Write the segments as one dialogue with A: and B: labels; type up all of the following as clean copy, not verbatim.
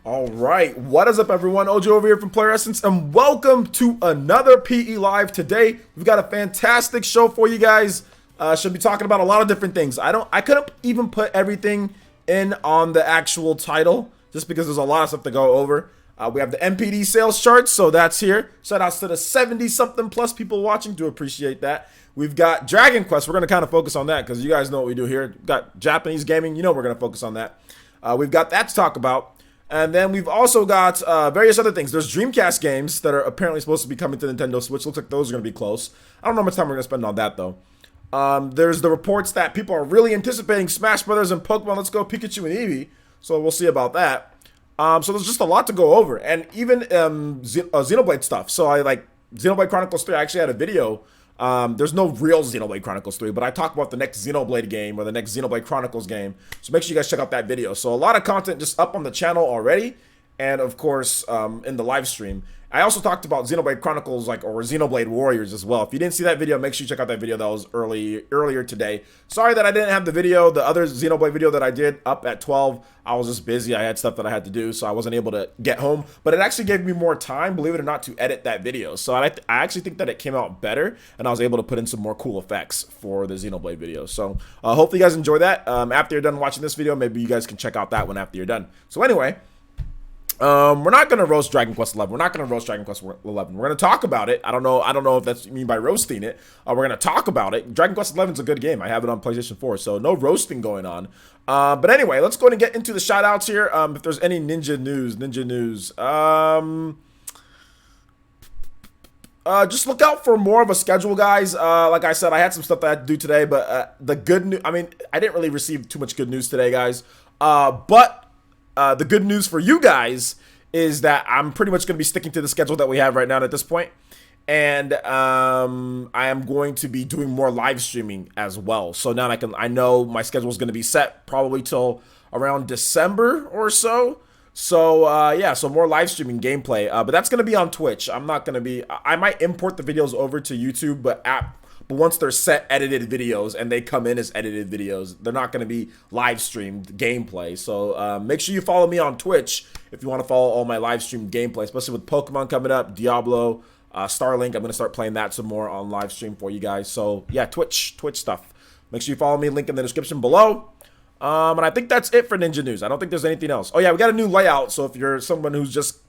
A: All right, what is up, everyone? OJ over here from Player Essence, and welcome to another PE Live. Today, we've got a fantastic show for you guys. Should be talking about a lot of different things. I couldn't even put everything in on the actual title, just because there's a lot of stuff to go over. We have the NPD sales charts, so that's here. Shout outs to the 70-something plus people watching. Do appreciate that. We've got Dragon Quest. We're going to kind of focus on that because you guys know what we do here. We've got Japanese gaming. You know we're going to focus on that. We've got that to talk about. And then we've also got various other things. There's Dreamcast games that are apparently supposed to be coming to Nintendo Switch. Looks like those are going to be close. I don't know how much time we're going to spend on that, though. There's the reports that people are really anticipating Smash Brothers and Pokemon Let's Go Pikachu and Eevee. So we'll see about that. So there's just a lot to go over. And even Xenoblade stuff. So I like Xenoblade Chronicles 3. I actually had a video. There's no real Xenoblade Chronicles 3, but I talk about the next Xenoblade game or the next Xenoblade Chronicles game. So make sure you guys check out that video. So a lot of content just up on the channel already. And of course, in the live stream. I also talked about Xenoblade Chronicles or Xenoblade Warriors as well. If you didn't see that video, make sure you check out that video that was earlier today. Sorry that I didn't have the video, the other Xenoblade video that I did up at 12. I was just busy. I had stuff that I had to do, so I wasn't able to get home. But it actually gave me more time, believe it or not, to edit that video. So I actually think that it came out better, and I was able to put in some more cool effects for the Xenoblade video. So hopefully you guys enjoy that. After you're done watching this video, maybe you guys can check out that one after you're done. So anyway, we're not gonna roast Dragon Quest 11. We're not gonna roast Dragon Quest 11. We're gonna talk about it. I don't know if that's what you mean by roasting it. We're gonna talk about it. Dragon Quest 11 is a good game. I have it on PlayStation 4, so no roasting going on. But anyway, let's go ahead and get into the shout outs here. If there's any ninja news. Just look out for more of a schedule, guys. Like I said, I had some stuff that I had to do today, but the good news, I mean, I didn't really receive too much good news today, guys. But the good news for you guys is that I'm pretty much going to be sticking to the schedule that we have right now at this point. And I am going to be doing more live streaming as well. So now I know my schedule is going to be set probably till around December or so. So yeah, so more live streaming gameplay. But that's going to be on Twitch. I might import the videos over to YouTube, but once they're set edited videos and they come in as edited videos, they're not going to be live streamed gameplay. So make sure you follow me on Twitch if you want to follow all my live stream gameplay, especially with Pokemon coming up, Diablo, Starlink. I'm going to start playing that some more on live stream for you guys. So yeah, Twitch stuff. Make sure you follow me, link in the description below. And I think that's it for Ninja News. I don't think there's anything else. Oh yeah, we got a new layout. So if you're someone who's just,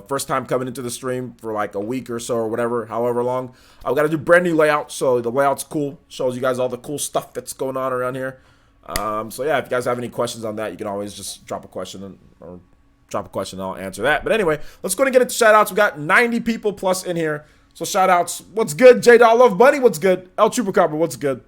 A: first time coming into the stream for like a week or so or whatever, however long, I've got to do brand new layout. So the layout's cool. Shows you guys all the cool stuff that's going on around here. So yeah, if you guys have any questions on that, you can always just drop a question and I'll answer that. But anyway, let's go and get into shout outs. We got 90 people plus in here. So shout outs. What's good? J-Dot Love Bunny. What's good? El Chupacabra. What's good?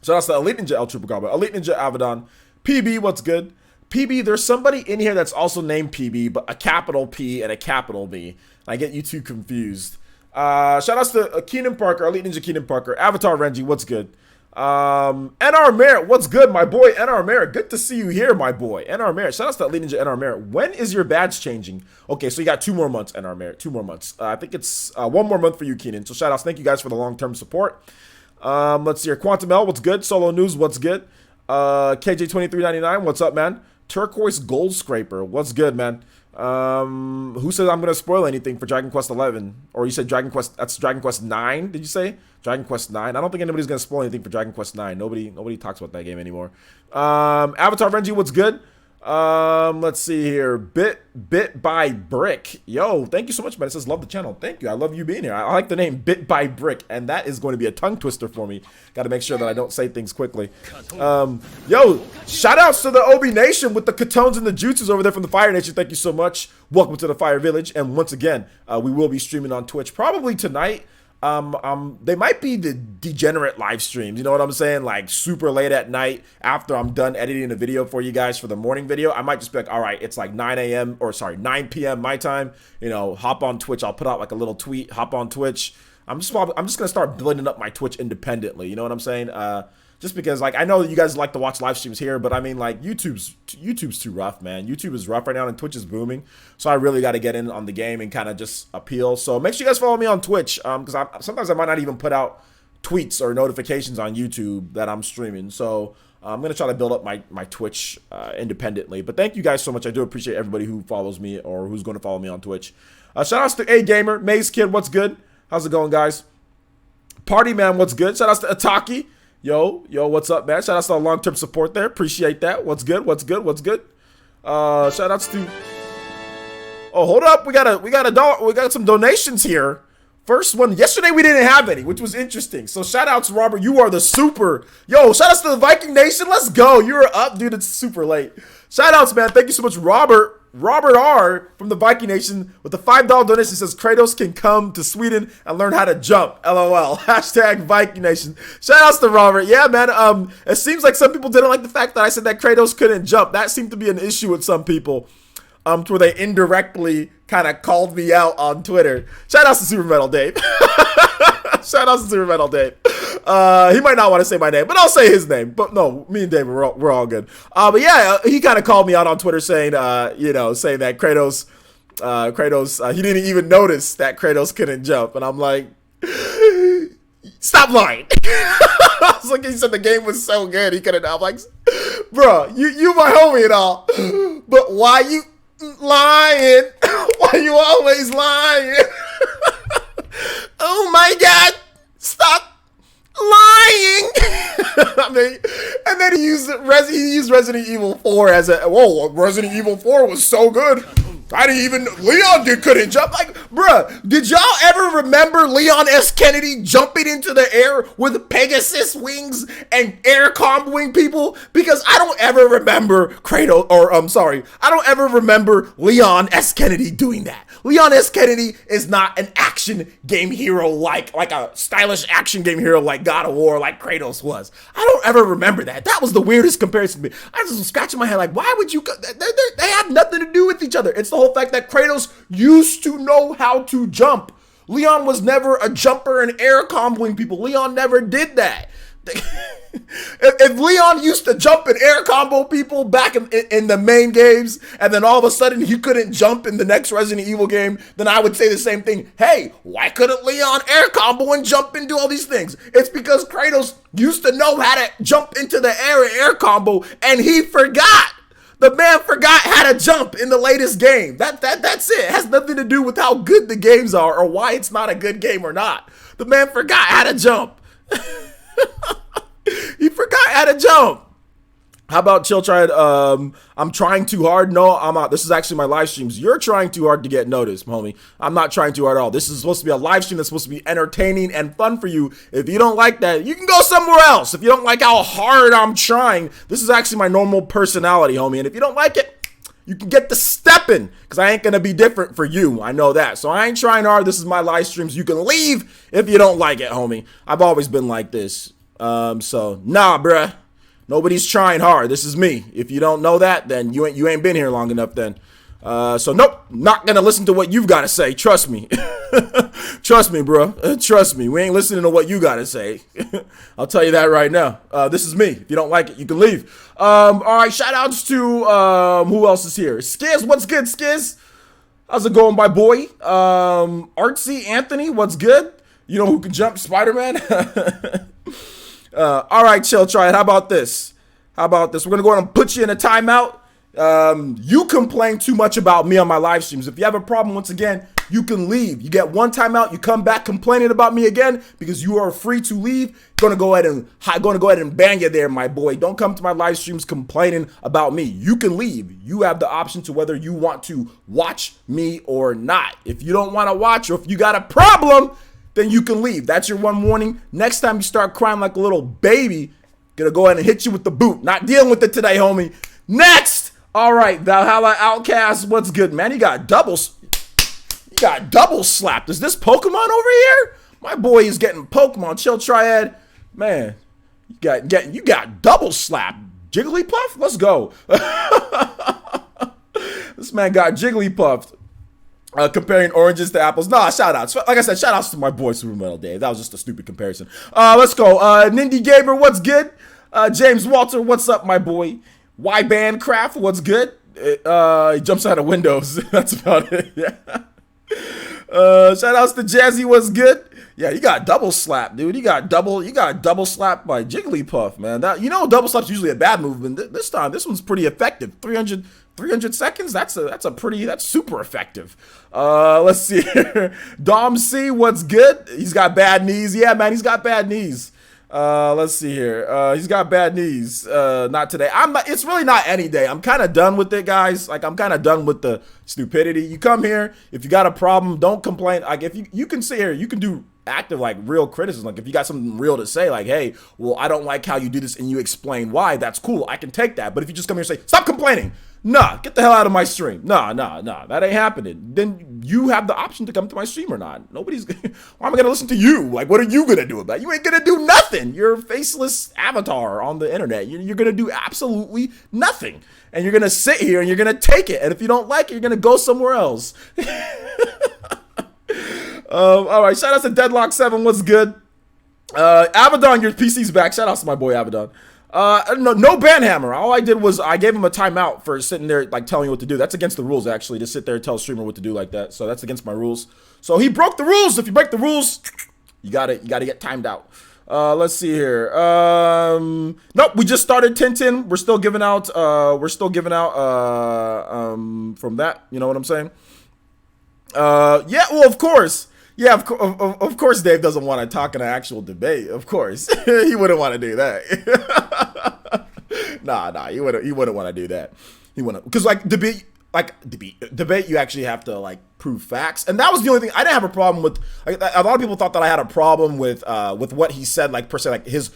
A: Shout outs to Elite Ninja El Chupacabra. Elite Ninja Avedon. PB. What's good? PB, there's somebody in here that's also named PB, but a capital P and a capital B. I get you two confused. Shout outs to Keenan Parker, Elite Ninja Keenan Parker, Avatar Renji, what's good? NR Merritt, what's good, my boy? NR Merritt, good to see you here, my boy. NR Merritt, shout outs to Elite Ninja NR Merritt. When is your badge changing? Okay, so you got 2 more months, NR Merritt, 2 more months. I think it's 1 more month for you, Keenan. So shout outs, thank you guys for the long-term support. Let's see here, Quantum L, what's good? Solo News, what's good? KJ2399, what's up, man? Turquoise Gold Scraper, what's good, man? Who said I'm gonna spoil anything for Dragon Quest 11? Or you said Dragon Quest? That's Dragon Quest 9. Did you say Dragon Quest 9? I don't think anybody's gonna spoil anything for Dragon Quest 9. Nobody talks about that game anymore. Avatar Renji, what's good? Let's see here. Bit by Brick. Yo, thank you so much, man. It says love the channel. Thank you. I love you being here. I like the name Bit by Brick, and that is going to be a tongue twister for me. Got to make sure that I don't say things quickly. Yo, shout outs to the Obi Nation with the Katones and the Jutsus over there from the Fire Nation. Thank you so much. Welcome to the Fire Village. And once again, we will be streaming on Twitch probably tonight. They might be the degenerate live streams, you know what I'm saying? Like super late at night after I'm done editing a video for you guys for the morning video. I might just be like, all right, it's like 9 p.m. my time, hop on Twitch. I'll put out like a little tweet, hop on Twitch. I'm just going to start building up my Twitch independently. You know what I'm saying? Just because, like, I know you guys like to watch live streams here, but I mean, like, YouTube's too rough, man. YouTube is rough right now, and Twitch is booming. So I really got to get in on the game and kind of just appeal. So make sure you guys follow me on Twitch, because sometimes I might not even put out tweets or notifications on YouTube that I'm streaming. So I'm going to try to build up my Twitch independently. But thank you guys so much. I do appreciate everybody who follows me or who's going to follow me on Twitch. Shout outs to A Gamer, Maze Kid, what's good? How's it going, guys? Party Man, what's good? Shout outs to Ataki. Yo, what's up, man? Shout outs to our long-term support there. Appreciate that. What's good? Shout outs to... Oh, hold up. We got some donations here. First one, yesterday we didn't have any, which was interesting. So shout outs, Robert. You are the super. Yo, shout outs to the Viking Nation. Let's go. You're up, dude. It's super late. Shout outs, man. Thank you so much, Robert. Robert R. from the Viking Nation with the $5 donation says Kratos can come to Sweden and learn how to jump. LOL. Hashtag Viking Nation. Shout outs to Robert. Yeah, man. It seems like some people didn't like the fact that I said that Kratos couldn't jump. That seemed to be an issue with some people. To where they indirectly kind of called me out on Twitter. Shout outs to Super Metal Dave. Shout outs to Super Metal Dave. He might not want to say my name, but I'll say his name. But no, me and Dave, we're all good. But yeah, he kind of called me out on Twitter saying, saying that Kratos, he didn't even notice that Kratos couldn't jump. And I'm like, stop lying. I was like, he said the game was so good, he couldn't. I'm like, bro, you my homie and all, but why you lying? Why you always lying? Oh my God, stop lying. I mean, and then he used Resident Evil 4 as a, whoa, Resident Evil 4 was so good. I didn't even, Leon couldn't jump. Like, bruh, did y'all ever remember Leon S. Kennedy jumping into the air with Pegasus wings and air comboing people? Because I don't ever remember I don't ever remember Leon S. Kennedy doing that. Leon S. Kennedy is not an action game hero like a stylish action game hero like God of War, like Kratos was. I don't ever remember that. That was the weirdest comparison to me. I was just scratching my head like, why would you, they had nothing to do with each other. It's the whole fact that Kratos used to know how to jump. Leon was never a jumper and air comboing people. Leon never did that. If Leon used to jump and air combo people back in the main games, and then all of a sudden he couldn't jump in the next Resident Evil game, then I would say the same thing. Hey, why couldn't Leon air combo and jump and do all these things? It's because Kratos used to know how to jump into the air and air combo, and he forgot. The man forgot how to jump in the latest game. That's it. It has nothing to do with how good the games are or why it's not a good game or not. The man forgot how to jump. He forgot how to jump. How about Chill Tried? I'm trying too hard. No, I'm not. This is actually my live streams. You're trying too hard to get noticed, homie. I'm not trying too hard at all. This is supposed to be a live stream that's supposed to be entertaining and fun for you. If you don't like that, you can go somewhere else. If you don't like how hard I'm trying, this is actually my normal personality, homie. And if you don't like it, you can get the stepping, because I ain't going to be different for you. I know that. So I ain't trying hard. This is my live streams. You can leave if you don't like it, homie. I've always been like this. So, nah, bruh. Nobody's trying hard. This is me. If you don't know that, then you ain't been here long enough then. So nope, not gonna listen to what you've got to say. Trust me. Trust me, bro. Trust me. We ain't listening to what you got to say. I'll tell you that right now. This is me. If you don't like it, you can leave. All right, shout outs to, who else is here? Skiz, what's good, Skiz? How's it going, my boy? Artsy Anthony, what's good? You know who can jump? Spider-Man? All right, Chill, try it. How about this? We're going to go ahead and put you in a timeout. You complain too much about me on my live streams. If you have a problem, once again, you can leave. You get one timeout. You come back complaining about me again because you are free to leave. Going to go ahead and ban you there, my boy. Don't come to my live streams complaining about me. You can leave. You have the option to whether you want to watch me or not. If you don't want to watch, or if you got a problem, then you can leave. That's your one warning. Next time you start crying like a little baby, gonna go ahead and hit you with the boot. Not dealing with it today, homie. Next! All right, Valhalla Outcast, what's good, man? You got double slapped. Is this Pokemon over here? My boy is getting Pokemon. Chill Triad. Man, you got double slapped. Jigglypuff? Let's go. This man got Jigglypuffed. Comparing oranges to apples. Nah, shout outs. Like I said, shout outs to my boy Super Metal Dave. That was just a stupid comparison. Let's go. Nindy Gamer, what's good? James Walter, what's up, my boy? Y Bandcraft, what's good? He jumps out of windows. That's about it. Yeah. Shout outs to Jazzy, what's good? Yeah, you got double slap, dude. You got double slap by Jigglypuff, man. That, you know, double slap's usually a bad movement. This time, this one's pretty effective. 300 seconds. That's super effective. Let's see here. Dom C, what's good? He's got bad knees. Yeah, man, he's got bad knees. Let's see here. He's got bad knees. Not today. It's really not any day. I'm kind of done with it, guys. Like, I'm kind of done with the stupidity. You come here, if you got a problem, don't complain. Like, if you can sit here, you can do active, like, real criticism. Like, if you got something real to say, like, hey, well, I don't like how you do this, and you explain why, that's cool. I can take that. But if you just come here and say, stop complaining, nah, get the hell out of my stream. Nah, that ain't happening. Then you have the option to come to my stream or not. Nobody's, why am I gonna listen to you? Like, what are you gonna do about it? You ain't gonna do nothing. You're a faceless avatar on the internet. You're gonna do absolutely nothing. And you're gonna sit here and you're gonna take it. And if you don't like it, you're gonna go somewhere else. All right, shout out to Deadlock7, what's good? Abaddon, your PC's back. Shout out to my boy Abaddon. No banhammer. All I did was I gave him a timeout for sitting there, like, telling you what to do. That's against the rules, actually, to sit there and tell a streamer what to do like that. So that's against my rules. So he broke the rules. If you break the rules, you gotta get timed out. Let's see here. Nope, we just started Tintin. We're still giving out from that. You know what I'm saying? Yeah, well, of course. Yeah, of course Dave doesn't want to talk in an actual debate. Of course. He wouldn't want to do that. Nah, he wouldn't want to do that. He wouldn't, because, like, debate, you actually have to, like, prove facts. And that was the only thing. I didn't have a problem with, like, a lot of people thought that I had a problem with what he said, like, per se, like, his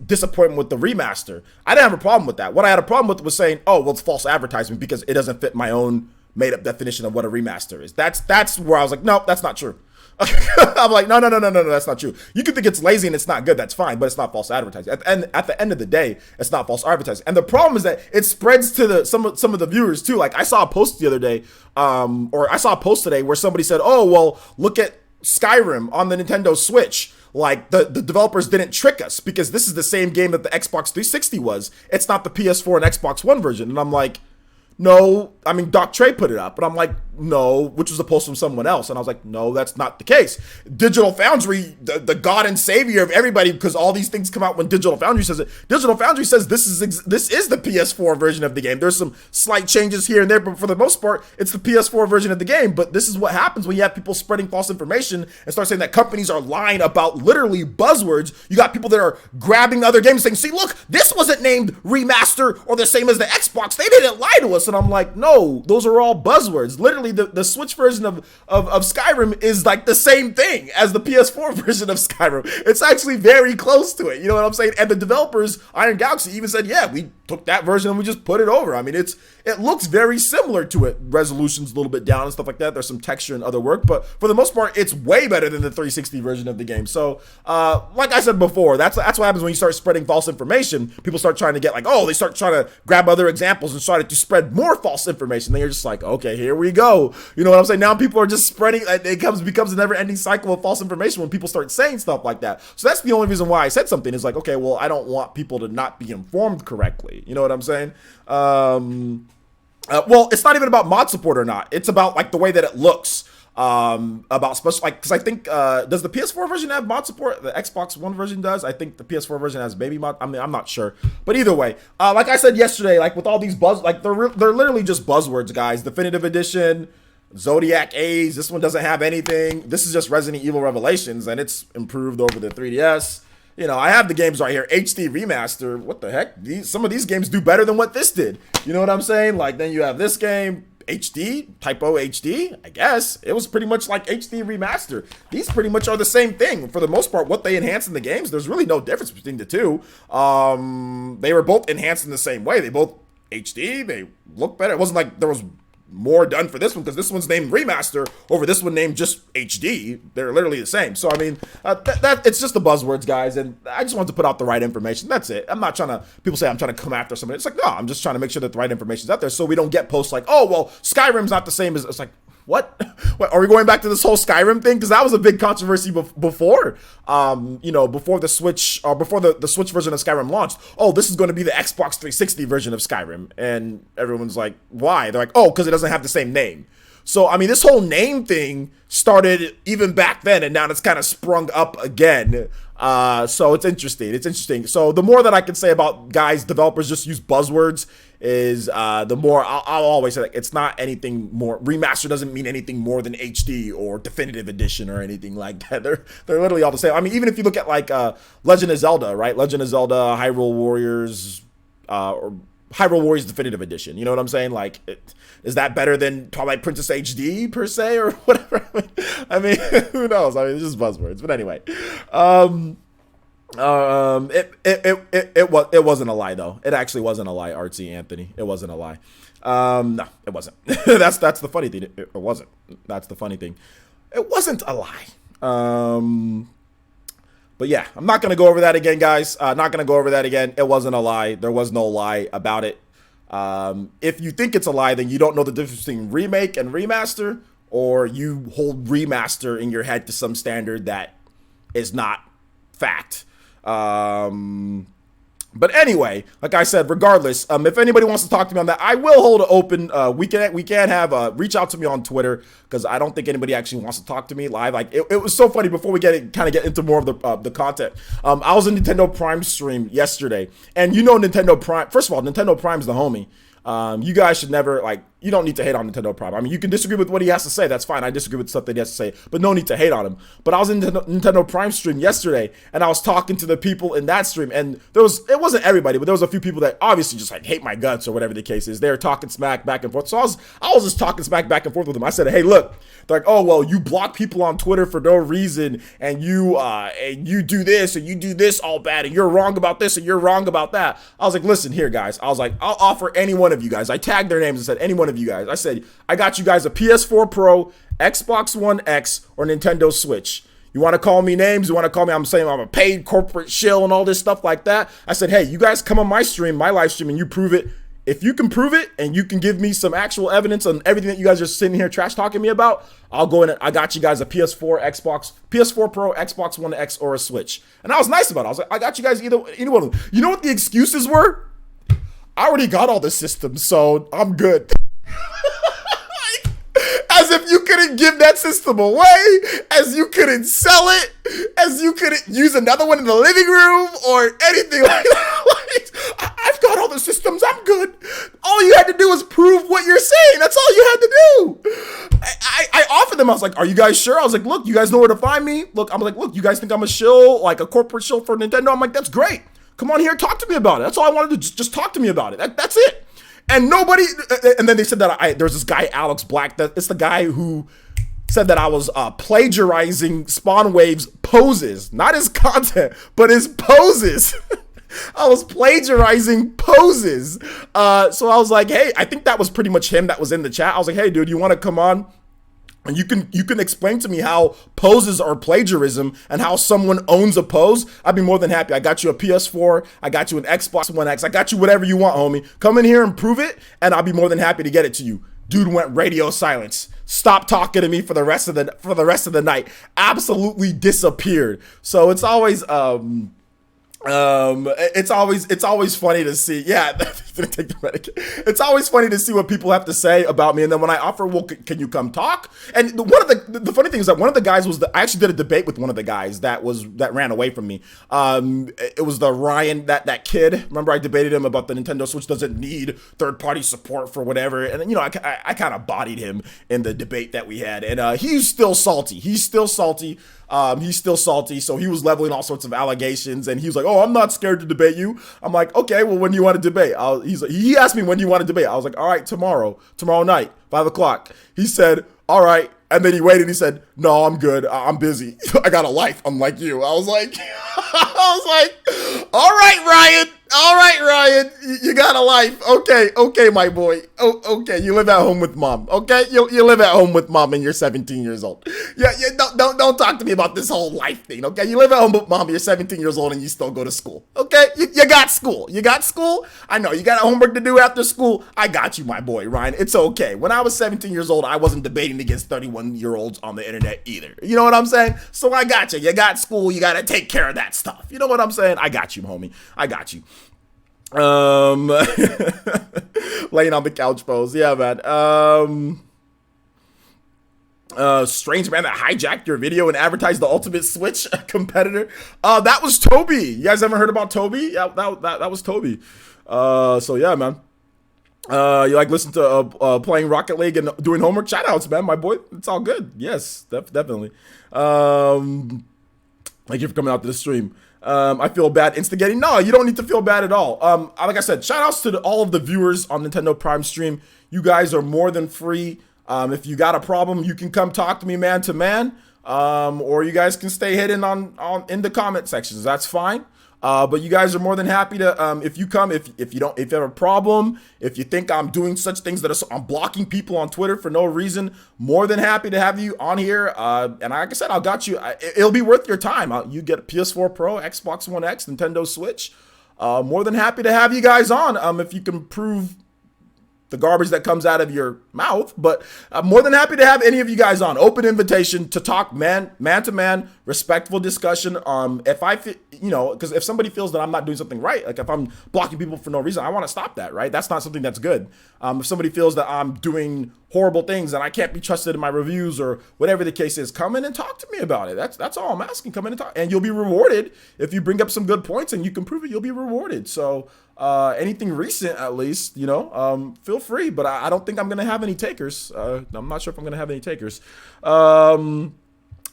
A: disappointment with the remaster. I didn't have a problem with that. What I had a problem with was saying, oh, well, it's false advertisement because it doesn't fit my own made up definition of what a remaster is. That's where I was like, no, that's not true. I'm like, no, that's not true. You can think it's lazy and it's not good, that's fine, but it's not false advertising. At the end of the day, it's not false advertising. And the problem is that it spreads to some of the viewers too. Like, I saw a post the other day, or I saw a post today where somebody said, oh, well, look at Skyrim on the Nintendo Switch. Like, the developers didn't trick us because this is the same game that the Xbox 360 was. It's not the PS4 and Xbox One version. And I'm like, no, I mean, Doc Trey put it up, but I'm like, no, which was a post from someone else. And I was like, no, that's not the case. Digital Foundry, the god and savior of everybody, because all these things come out when Digital Foundry says it. Digital Foundry says this is the PS4 version of the game. There's some slight changes here and there, but for the most part, it's the PS4 version of the game. But this is what happens when you have people spreading false information and start saying that companies are lying about literally buzzwords. You got people that are grabbing other games saying, see, look, this wasn't named remaster or the same as the Xbox. They didn't lie to us. And I'm like, no, those are all buzzwords. Literally, the Switch version of Skyrim is like the same thing as the PS4 version of Skyrim. It's actually very close to it. You know what I'm saying? And the developers, Iron Galaxy, even said, yeah, we took that version and we just put it over. I mean, it looks very similar to it. Resolution's a little bit down and stuff like that. There's some texture and other work, but for the most part, it's way better than the 360 version of the game. So, like I said before, that's what happens when you start spreading false information. People start trying to get like, oh, they start trying to grab other examples and start to spread more false information. Then you're just like, okay, here we go. You know what I'm saying? Now people are just spreading. It becomes a never-ending cycle of false information when people start saying stuff like that. So that's the only reason why I said something is like, okay, well, I don't want people to not be informed correctly. You know what I'm saying? Well, it's not even about mod support or not. It's about like the way that it looks. About special, like, because I think does the PS4 version have mod support? The Xbox One version does. I think the PS4 version has baby mod. I mean, I'm not sure, but either way, like I said yesterday, like with all these like they're literally just buzzwords, guys. Definitive Edition, Zodiac Age. This one doesn't have anything. This is just Resident Evil Revelations, and it's improved over the 3DS. You know, I have the games right here. HD Remaster. What the heck? Some of these games do better than what this did. You know what I'm saying? Like, then you have this game. HD, Typo HD, I guess. It was pretty much like HD Remaster. These pretty much are the same thing. For the most part, what they enhance in the games, there's really no difference between the two. They were both enhanced in the same way. They both HD, they look better. It wasn't like there was more done for this one, because this one's named Remaster over this one named just HD. They're literally the same. So, I mean, it's just the buzzwords, guys, and I just wanted to put out the right information. That's it. I'm not trying to, people say I'm trying to come after somebody. It's like, no, I'm just trying to make sure that the right information's out there so we don't get posts like, oh, well, Skyrim's not the same as, it's like, what? Are we going back to this whole Skyrim thing? Because that was a big controversy before, you know, before the Switch, or before the Switch version of Skyrim launched. Oh, this is going to be the Xbox 360 version of Skyrim. And everyone's like, why? They're like, oh, because it doesn't have the same name. So, I mean, this whole name thing started even back then, and now it's kind of sprung up again. So it's interesting. It's interesting. So the more that I can say about guys, developers just use buzzwords is the more I'll always say, like, it's not anything more. Remaster doesn't mean anything more than HD or definitive edition or anything like that. They're literally all the same. I mean, even if you look at like Legend of Zelda, right? Legend of Zelda, Hyrule Warriors, or Hyrule Warriors Definitive Edition. You know what I'm saying? Like, is that better than Twilight Princess HD per se or whatever? I mean, who knows? I mean, it's just buzzwords. But anyway, it wasn't a lie though. It actually wasn't a lie, Artsy Anthony. It wasn't a lie. No, it wasn't. that's the funny thing. It wasn't. That's the funny thing. It wasn't a lie. But yeah, I'm not going to go over that again, guys. Not going to go over that again. It wasn't a lie. There was no lie about it. If you think it's a lie, then you don't know the difference between remake and remaster, or you hold remaster in your head to some standard that is not fact. But anyway, like I said, regardless, if anybody wants to talk to me on that, I will hold it open. We can have reach out to me on Twitter, because I don't think anybody actually wants to talk to me live. Like it was so funny before we get into more of the content. I was in Nintendo Prime stream yesterday, and you know Nintendo Prime. First of all, Nintendo Prime's the homie. You guys should never, like, you don't need to hate on Nintendo Prime. I mean, you can disagree with what he has to say. That's fine. I disagree with stuff that he has to say, but no need to hate on him. But I was in Nintendo Prime stream yesterday, and I was talking to the people in that stream, and it wasn't everybody, but there was a few people that obviously just like hate my guts or whatever the case is. They were talking smack back and forth. So I was just talking smack back and forth with them. I said, hey, look, they're like, oh, well, you block people on Twitter for no reason, and you do this, and you do this all bad, and you're wrong about this, and you're wrong about that. I was like, listen here, guys. I was like, I'll offer any one of you guys. I tagged their names and said, any one of you guys. I said, I got you guys a PS4 Pro, Xbox One X, or Nintendo Switch. You want to call me names? You want to call me, I'm saying I'm a paid corporate shill and all this stuff like that? I said, hey, you guys come on my stream, my live stream, and you prove it. If you can prove it and you can give me some actual evidence on everything that you guys are sitting here trash talking me about, I'll go in and I got you guys a PS4 Pro, Xbox One X, or a Switch. And I was nice about it. I was like, I got you guys either one of them. You know what the excuses were? I already got all the systems, so I'm good. As if you couldn't give that system away, as you couldn't sell it, as you couldn't use another one in the living room or anything like that. Like, I've got all the systems, I'm good. All you had to do was prove what you're saying. That's all you had to do. I offered them, I was like, are you guys sure? I was like, look, you guys know where to find me. Look, I'm like, look, you guys think I'm a shill, like a corporate shill for Nintendo? I'm like, that's great. Come on here, talk to me about it. That's all I wanted to do. Just talk to me about it. That's it. And nobody, and then they said that there's this guy, Alex Black, that it's the guy who said that I was plagiarizing Spawn Wave's poses, not his content, but his poses. I was plagiarizing poses. So I was like, hey, I think that was pretty much him that was in the chat. I was like, hey, dude, you want to come on? And you can explain to me how poses are plagiarism and how someone owns a pose. I'd be more than happy. I got you a PS4. I got you an Xbox One X. I got you whatever you want, homie. Come in here and prove it, and I'll be more than happy to get it to you. Dude went radio silence. Stopped talking to me for the rest of the night. Absolutely disappeared. So it's always it's always funny to see. Yeah, didn't take the medic. It's always funny to see what people have to say about me, and then when I offer, well, can you come talk? And one of the funny thing is that one of the guys was I actually did a debate with one of the guys that ran away from me. It was the Ryan, that kid. Remember, I debated him about the Nintendo Switch doesn't need third-party support for whatever, and I kind of bodied him in the debate that we had, and he's still salty. He's still salty. So he was leveling all sorts of allegations, and he was like, oh, I'm not scared to debate you. I'm like, okay, well, when do you want to debate? He asked me, when do you want to debate? I was like, all right, tomorrow night, 5:00. He said, all right. And then he waited. He said, no, I'm good. I'm busy. I got a life. I'm like you. I was like, all right, Ryan, you got a life. Okay, my boy. Oh, okay, you live at home with mom. Okay, you live at home with mom and you're 17 years old. Yeah, don't talk to me about this whole life thing. Okay, you live at home with mom. You're 17 years old and you still go to school. Okay, you got school. You got school. I know you got homework to do after school. I got you, my boy, Ryan. It's okay. When I was 17 years old, I wasn't debating against 31-year-olds on the internet either. You know what I'm saying? So I got you. You got school. You got to take care of that stuff. You know what I'm saying? I got you, homie. I got you. Laying on the couch pose. Yeah, man. strange man that hijacked your video and advertised the Ultimate Switch competitor. That was Toby. You guys ever heard about Toby? Yeah, that was Toby. So yeah, man. You like listen to playing Rocket League and doing homework? Shoutouts, man, my boy. It's all good. Yes, definitely. Thank you for coming out to the stream. I feel bad instigating. No, you don't need to feel bad at all. Like I said, shoutouts to all of the viewers on Nintendo Prime stream. You guys are more than free. If you got a problem, you can come talk to me man to man. Or you guys can stay hidden in the comment sections. That's fine. But you guys are more than happy to, if you come, if you have a problem, if you think I'm doing such things I'm blocking people on Twitter for no reason, more than happy to have you on here. And like I said, I'll got you. It'll be worth your time. You get a PS4 Pro, Xbox One X, Nintendo Switch. More than happy to have you guys on. If you can prove the garbage that comes out of your mouth, but I'm more than happy to have any of you guys on. Open invitation to talk man to man, respectful discussion. If I feel, because if somebody feels that I'm not doing something right, like if I'm blocking people for no reason, I want to stop that, right? That's not something that's good. If somebody feels that I'm doing horrible things and I can't be trusted in my reviews or whatever the case is, come in and talk to me about it. That's all I'm asking. Come in and talk, and you'll be rewarded if you bring up some good points and you can prove it. You'll be rewarded. So anything recent, at least, feel free, but I don't think I'm going to have any takers. I'm not sure if I'm going to have any takers.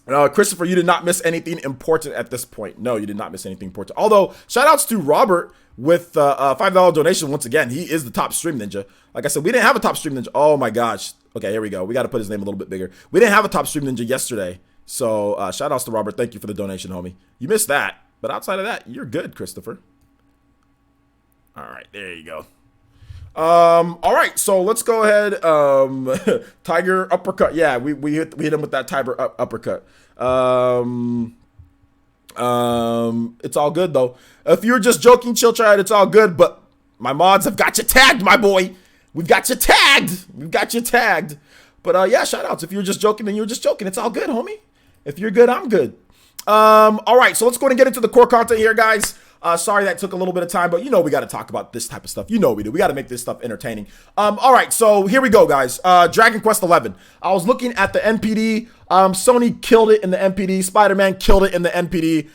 A: Christopher, you did not miss anything important at this point. No, you did not miss anything important. Although, shout outs to Robert with a $5 donation. Once again, he is the top stream ninja. Like I said, we didn't have a top stream ninja. Oh my gosh. Okay, here we go. We got to put his name a little bit bigger. We didn't have a top stream ninja yesterday. So shout outs to Robert. Thank you for the donation, homie. You missed that. But outside of that, you're good, Christopher. All right, there you go. All right, so let's go ahead. Tiger uppercut. Yeah, we hit him with that tiger uppercut. It's all good though. If you're just joking, chill try it. It's all good. But my mods have got you tagged, my boy. We've got you tagged. But yeah, shout outs. If you're just joking, then you're just joking. It's all good, homie. If you're good, I'm good. All right, so let's go ahead and get into the core content here, guys. Sorry that took a little bit of time, but we got to talk about this type of stuff. We do. We got to make this stuff entertaining. All right, so here we go, guys. Dragon Quest 11. I was looking at the NPD. Sony killed it in the NPD. Spider-Man killed it in the NPD.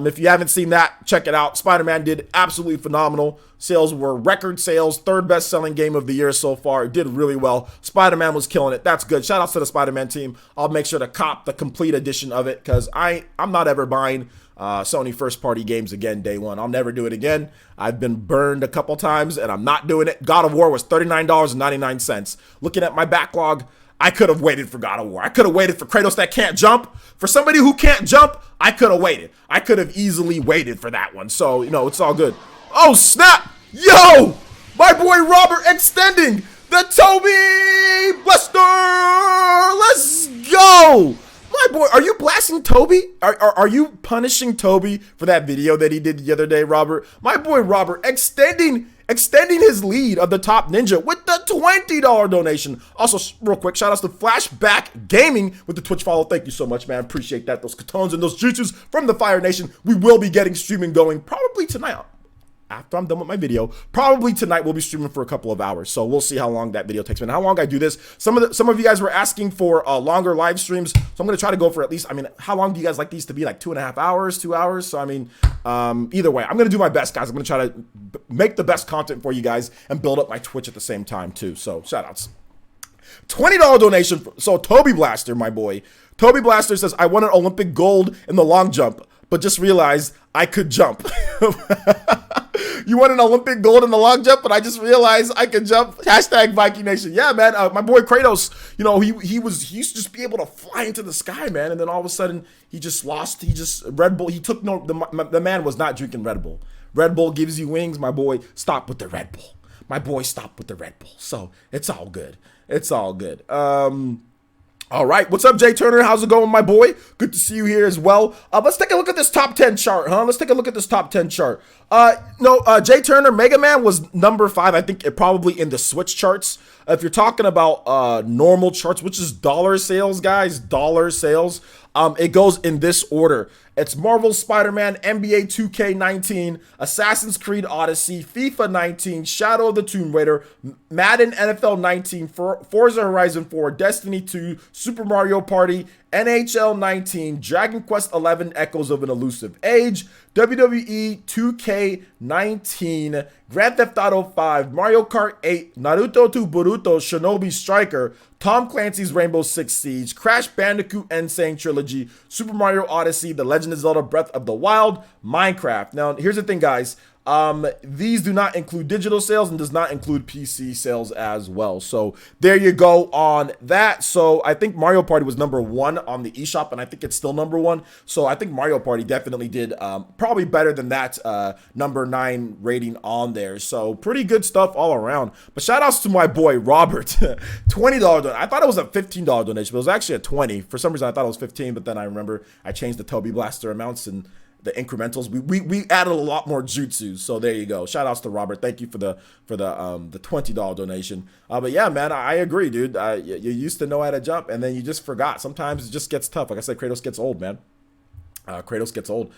A: If you haven't seen that, check it out. Spider-Man did absolutely phenomenal. Sales were record sales. 3rd best-selling game of the year so far. It did really well. Spider-Man was killing it. That's good. Shout out to the Spider-Man team. I'll make sure to cop the complete edition of it because I'm not ever buying Sony first-party games again day one. I'll never do it again. I've been burned a couple times, and I'm not doing it. God of War was $39.99. Looking at my backlog, I could have waited for God of War. I could have waited for Kratos that can't jump. For somebody who can't jump, I could have waited. I could have easily waited for that one. So, it's all good. Oh, snap! Yo! My boy Robert extending the Toby Blaster! Let's go! My boy, are you blasting Toby? Are you punishing Toby for that video that he did the other day, Robert? My boy Robert extending his lead of the top ninja with the $20 donation. Also, real quick, shout outs to Flashback Gaming with the Twitch follow. Thank you so much, man. Appreciate that. Those katones and those jutsus from the Fire Nation. We will be getting streaming going probably tonight. After I'm done with my video, probably tonight we'll be streaming for a couple of hours. So we'll see how long that video takes me and how long I do this. Some of you guys were asking for longer live streams. So I'm going to try to go for at least, how long do you guys like these to be? Like 2.5 hours, 2 hours? So either way, I'm going to do my best, guys. I'm going to try to make the best content for you guys and build up my Twitch at the same time too. So shout outs. $20 donation. So Toby Blaster, my boy. Toby Blaster says, I won an Olympic gold in the long jump, but just realized I could jump. You won an Olympic gold in the long jump, but I just realized I could jump. Hashtag Viking Nation. Yeah, man. My boy Kratos, he used to just be able to fly into the sky, man. And then all of a sudden he just lost. Red Bull. He took the man was not drinking Red Bull. Red Bull gives you wings. My boy, stop with the Red Bull. My boy, stop with the Red Bull. So it's all good. It's all good. All right, what's up, Jay Turner? How's it going, my boy? Good to see you here as well. Let's take a look at this top 10 chart, huh? Let's take a look at this top 10 chart. No, Jay Turner, Mega Man was number 5. I think it probably in the Switch charts. If you're talking about normal charts, which is dollar sales, guys, dollar sales, it goes in this order. It's Marvel Spider-Man, NBA 2K19, Assassin's Creed Odyssey, FIFA 19, Shadow of the Tomb Raider, Madden NFL 19, Forza Horizon 4, Destiny 2, Super Mario Party, NHL 19, Dragon Quest 11, Echoes of an Elusive Age, WWE 2K19, Grand Theft Auto 5, Mario Kart 8, Naruto to Boruto Shinobi Striker, Tom Clancy's Rainbow Six Siege, Crash Bandicoot Insane Trilogy, Super Mario Odyssey, The Legend of Zelda Breath of the Wild, Minecraft. Now, here's the thing, guys. These do not include digital sales and does not include PC sales as well. So there you go on that. So I think Mario Party was number 1 on the eShop, and I think it's still number 1. So I think Mario Party definitely did probably better than that number 9 rating on there. So pretty good stuff all around. But shout outs to my boy Robert. $20 donation. I thought it was a $15 donation, but it was actually a 20. For some reason I thought it was 15, but then I remember I changed the Toby Blaster amounts and the incrementals. We added a lot more jutsu, so there you go. Shout outs to Robert. Thank you for the $20 donation. But yeah, man, I agree, dude. You used to know how to jump, and then you just forgot. Sometimes it just gets tough. Like I said, Kratos gets old, man. Kratos gets old.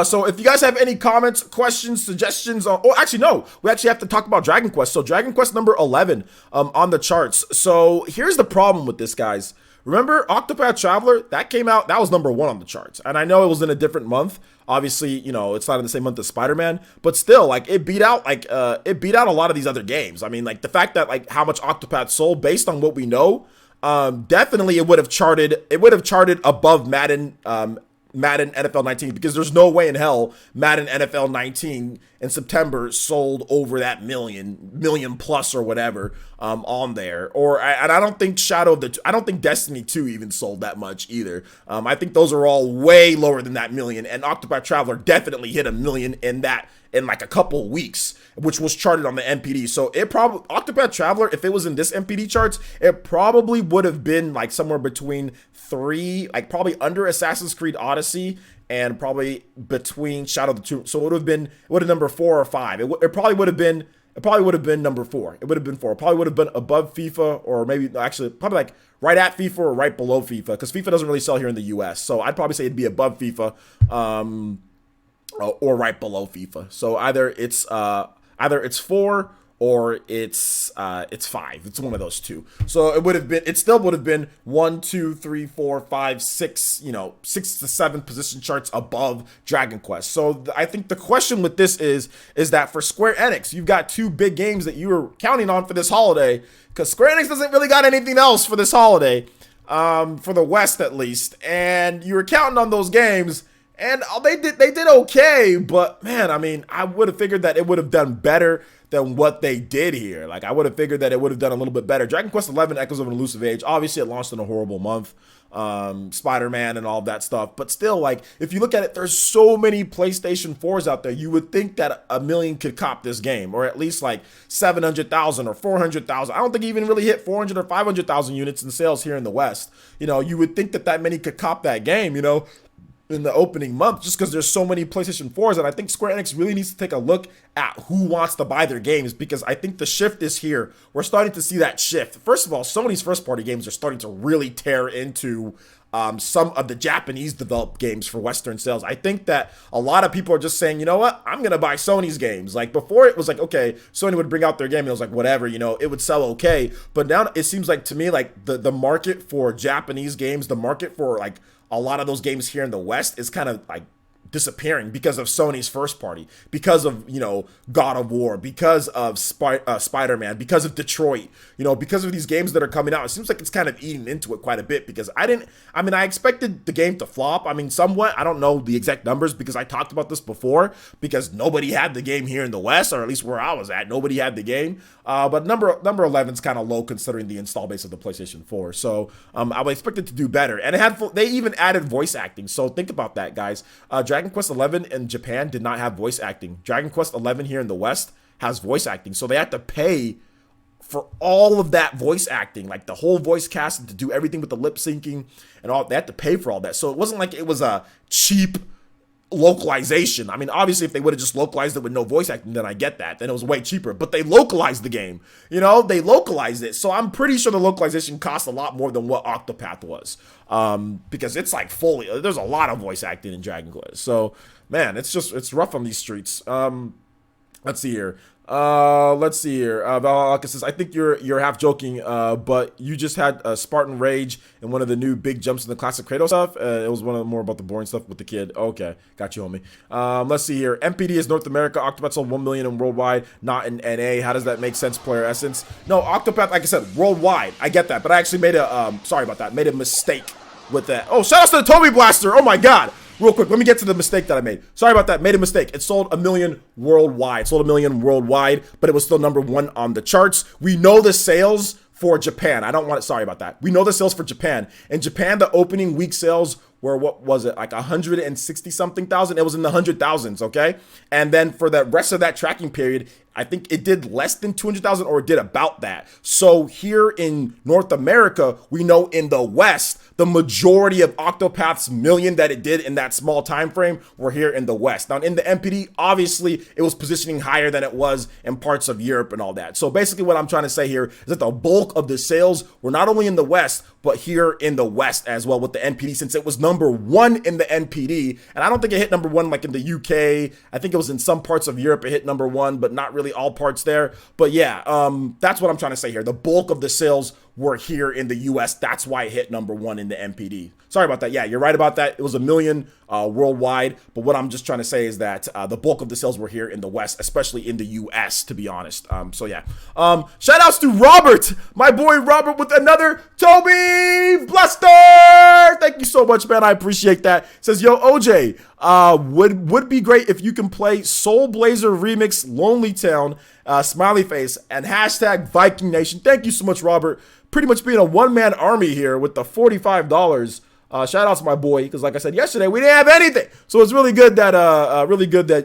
A: So if you guys have any comments, questions, suggestions, oh, actually, no, we actually have to talk about Dragon Quest. So Dragon Quest number 11 on the charts. So here's the problem with this, guys. Remember Octopath Traveler? That came out, that was number 1 on the charts. And I know it was in a different month. Obviously, you know, it's not in the same month as Spider-Man, but still, like, it beat out a lot of these other games. I mean, like, the fact that, like, how much Octopath sold based on what we know, definitely it would have charted above Madden NFL 19, because there's no way in hell Madden NFL 19 in September sold over that million plus or whatever on there. And I don't think I don't think Destiny 2 even sold that much either. I think those are all way lower than that million, and Octopath Traveler definitely hit 1 million in like a couple weeks, which was charted on the NPD. So it probably, Octopath Traveler, if it was in this NPD charts, it probably would have been like somewhere between 3, like probably under Assassin's Creed Odyssey and probably between Shadow of the Tomb. So it would have number 4 or 5. It probably would have been number 4. It would have been 4. It probably would have been above FIFA, or maybe actually probably like right at FIFA or right below FIFA, because FIFA doesn't really sell here in the US. So I'd probably say it'd be above FIFA. Or right below FIFA. So either it's 4 or it's 5. It's one of those two. So it still would have been 1, 2, 3, 4, 5, 6, 6 to 7 position charts above Dragon Quest. So I think the question with this is that for Square Enix, you've got 2 big games that you were counting on for this holiday, because Square Enix doesn't really got anything else for this holiday, for the West at least, and you were counting on those games. And they did okay, but man, I mean, I would have figured that it would have done better than what they did here. Like, I would have figured that it would have done a little bit better. Dragon Quest 11 Echoes of an Elusive Age, obviously it launched in a horrible month. Spider-Man and all of that stuff, but still, like, if you look at it, there's so many PlayStation 4s out there. You would think that 1 million could cop this game, or at least like 700,000 or 400,000. I don't think it even really hit 400 or 500,000 units in sales here in the West. You would think that many could cop that game, in the opening month, just because there's so many PlayStation 4s. And I think Square Enix really needs to take a look at who wants to buy their games, because I think the shift is here. We're starting to see that shift. First of all, Sony's first party games are starting to really tear into some of the Japanese developed games for Western sales. I think that a lot of people are just saying, you know what, I'm going to buy Sony's games. Like, before it was like, okay, Sony would bring out their game and it was like, whatever, it would sell okay. But now it seems like, to me, like the market for Japanese games, the market for like a lot of those games here in the West is kind of like disappearing because of Sony's first party, because of, God of War, because of Spider-Man, because of Detroit, because of these games that are coming out. It seems like it's kind of eating into it quite a bit, because I expected the game to flop. I mean, somewhat. I don't know the exact numbers, because I talked about this before, because nobody had the game here in the West, or at least where I was at, nobody had the game. But number 11 is kind of low considering the install base of the PlayStation 4. So I would expect it to do better. And they even added voice acting. So think about that, guys. Dragon Quest 11 in Japan did not have voice acting. Dragon Quest 11 here in the West has voice acting. So they had to pay for all of that voice acting, like the whole voice cast, to do everything with the lip syncing and all. They had to pay for all that. So it wasn't like it was a cheap localization. I mean, obviously, if they would have just localized it with no voice acting, then I get that. Then it was way cheaper. But they localized the game. You know, they localized it. So I'm pretty sure the localization cost a lot more than what Octopath was. Because it's like fully, there's a lot of voice acting in Dragon Quest. So, man, it's rough on these streets. Let's see here. Valhalla says, I think you're half joking, but you just had Spartan Rage and one of the new big jumps in the classic Kratos stuff. It was one of the more about the boring stuff with the kid. Okay, got you, homie. Let's see here. NPD is North America. Octopath sold 1 million in worldwide, not in NA. How does that make sense, player essence? No, Octopath, like I said, worldwide. I get that, but I actually made made a mistake with that. Oh, shout out to the Toby Blaster. Oh my God. Real quick, let me get to the mistake that I made. Sorry about that. Made a mistake. It sold 1 million worldwide. Sold 1 million worldwide, but it was still #1 on the charts. We know the sales for Japan. Sorry about that. We know the sales for Japan. In Japan, the opening week sales were, what was it, like 160 something thousand? It was in the 100,000s, okay? And then for the rest of that tracking period, I think it did less than 200,000 or it did about that. So here in North America, we know in the West, the majority of Octopath's million that it did in that small time frame were here in the West. Now in the NPD, obviously it was positioning higher than it was in parts of Europe and all that. So basically what I'm trying to say here is that the bulk of the sales were not only in the West, but here in the West as well with the NPD, since it was #1 in the NPD. And I don't think it hit #1 like in the UK. I think it was in some parts of Europe it hit #1, but not really all parts there. But yeah, that's what I'm trying to say here. The bulk of the sales were here in the US. That's why it hit #1 in the NPD. Sorry about that. Yeah, you're right about that. It was 1 million worldwide. But what I'm just trying to say is that the bulk of the sales were here in the West, especially in the US, to be honest. So yeah. Shout outs to Robert, my boy Robert, with another Toby Blaster. Thank you so much, man. I appreciate that. Says, yo, OJ, would be great if you can play Soul Blazer Remix Lonely Town, smiley face, and hashtag Viking Nation. Thank you so much, Robert. Pretty much being a one-man army here with the $45. Shout out to my boy, because like I said yesterday, we didn't have anything. So it's really good that,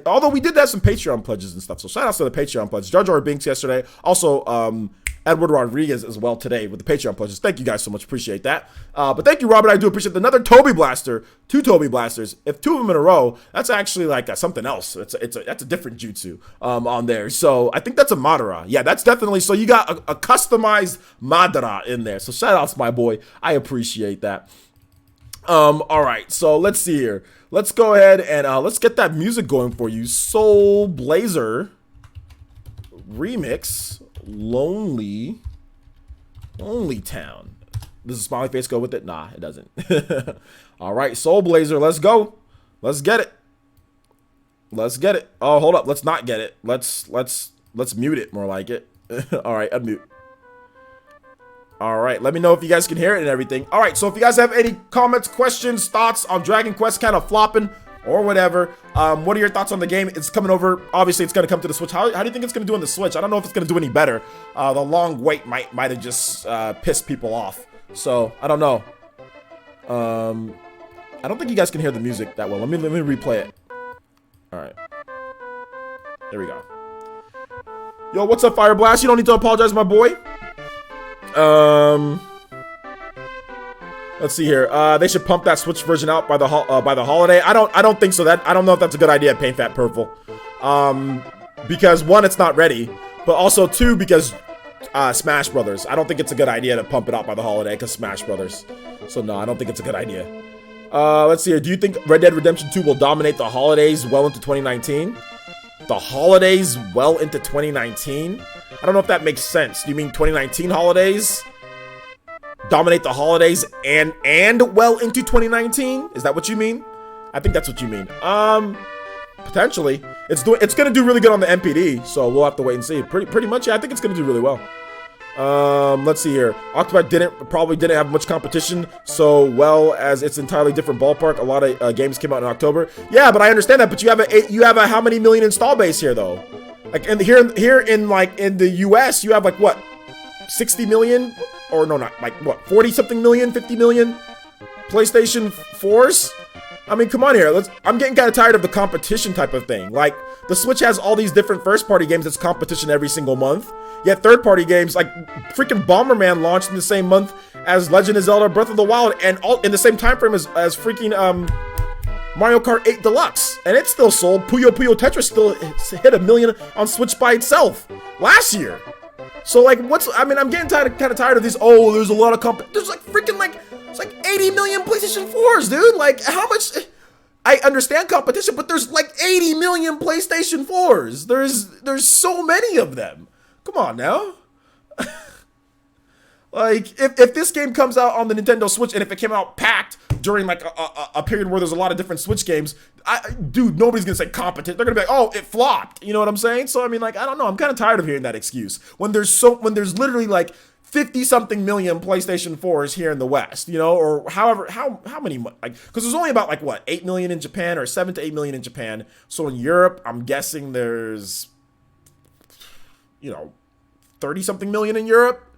A: although we did have some Patreon pledges and stuff. So shout out to the Patreon pledges. Jar Jar Binks yesterday. Also, Edward Rodriguez as well today with the Patreon pledges. Thank you guys so much. Appreciate that. But thank you, Robert. I do appreciate another Toby Blaster. 2 Toby Blasters. If 2 of them in a row, that's actually like something else. That's a different jutsu on there. So I think that's a Madara. Yeah, that's definitely. So you got a customized Madara in there. So shout out to my boy. I appreciate that. All right, so let's see here. Let's go ahead and let's get that music going for you. Soul Blazer Remix Lonely Town. Does a smiley face go with it? Nah, it doesn't. All right, Soul Blazer, let's go. Let's get it. Let's get it. Oh, hold up. Let's not get it. Let's mute it, more like it. All right, unmute. All right, let me know if you guys can hear it and everything. All right, so if you guys have any comments, questions, thoughts on Dragon Quest kind of flopping or whatever, what are your thoughts on the game? It's coming over. Obviously, it's going to come to the Switch. How do you think it's going to do on the Switch? I don't know if it's going to do any better. The long wait might have just pissed people off. So, I don't know. I don't think you guys can hear the music that well. Let me replay it. All right. There we go. Yo, what's up, Fire Blast? You don't need to apologize, my boy. Let's see here. They should pump that Switch version out by the holiday. I don't think so. I don't know if that's a good idea, Pain Fat Purple. Because 1, it's not ready, but also 2, because Smash Brothers. I don't think it's a good idea to pump it out by the holiday because Smash Brothers. So no, I don't think it's a good idea. Let's see here. Do you think Red Dead Redemption 2 will dominate the holidays well into 2019? The holidays well into 2019? I don't know if that makes sense. Do you mean 2019 holidays? Dominate the holidays and well into 2019? Is that what you mean? I think that's what you mean. Potentially. It's gonna do really good on the NPD, so we'll have to wait and see. Pretty much, yeah, I think it's gonna do really well. Let's see here. Octopath probably didn't have much competition, so well as it's entirely different ballpark. A lot of games came out in October. Yeah, but I understand that. But you have a how many million install base here though? Like here in the US, you have like what, 60 million, or no, not like what, 40 something million, 50 million PlayStation 4s. I mean, come on here. I'm getting kind of tired of the competition type of thing. Like the Switch has all these different first-party games that's competition every single month. Yet third-party games like freaking Bomberman launched in the same month as Legend of Zelda: Breath of the Wild, and all in the same time frame as freaking Mario Kart 8 Deluxe, and it still sold. Puyo Puyo Tetris still hit 1 million on Switch by itself last year. So like, I'm getting kind of tired of these. Oh, there's a lot of there's like freaking like, it's like 80 million PlayStation 4s, dude. Like, how much? I understand competition, but there's like 80 million PlayStation 4s. There's so many of them. Come on now. Like, if this game comes out on the Nintendo Switch, and if it came out packed during like a period where there's a lot of different Switch games, dude, nobody's gonna say competent. They're gonna be like, oh, it flopped. You know what I'm saying? So I mean, like, I don't know. I'm kind of tired of hearing that excuse when there's literally like 50-something million PlayStation 4s here in the West, you know, or however, how many, like, because there's only about like what, 8 million in Japan, or 7 to 8 million in Japan. So in Europe, I'm guessing there's, you know, 30-something million in Europe.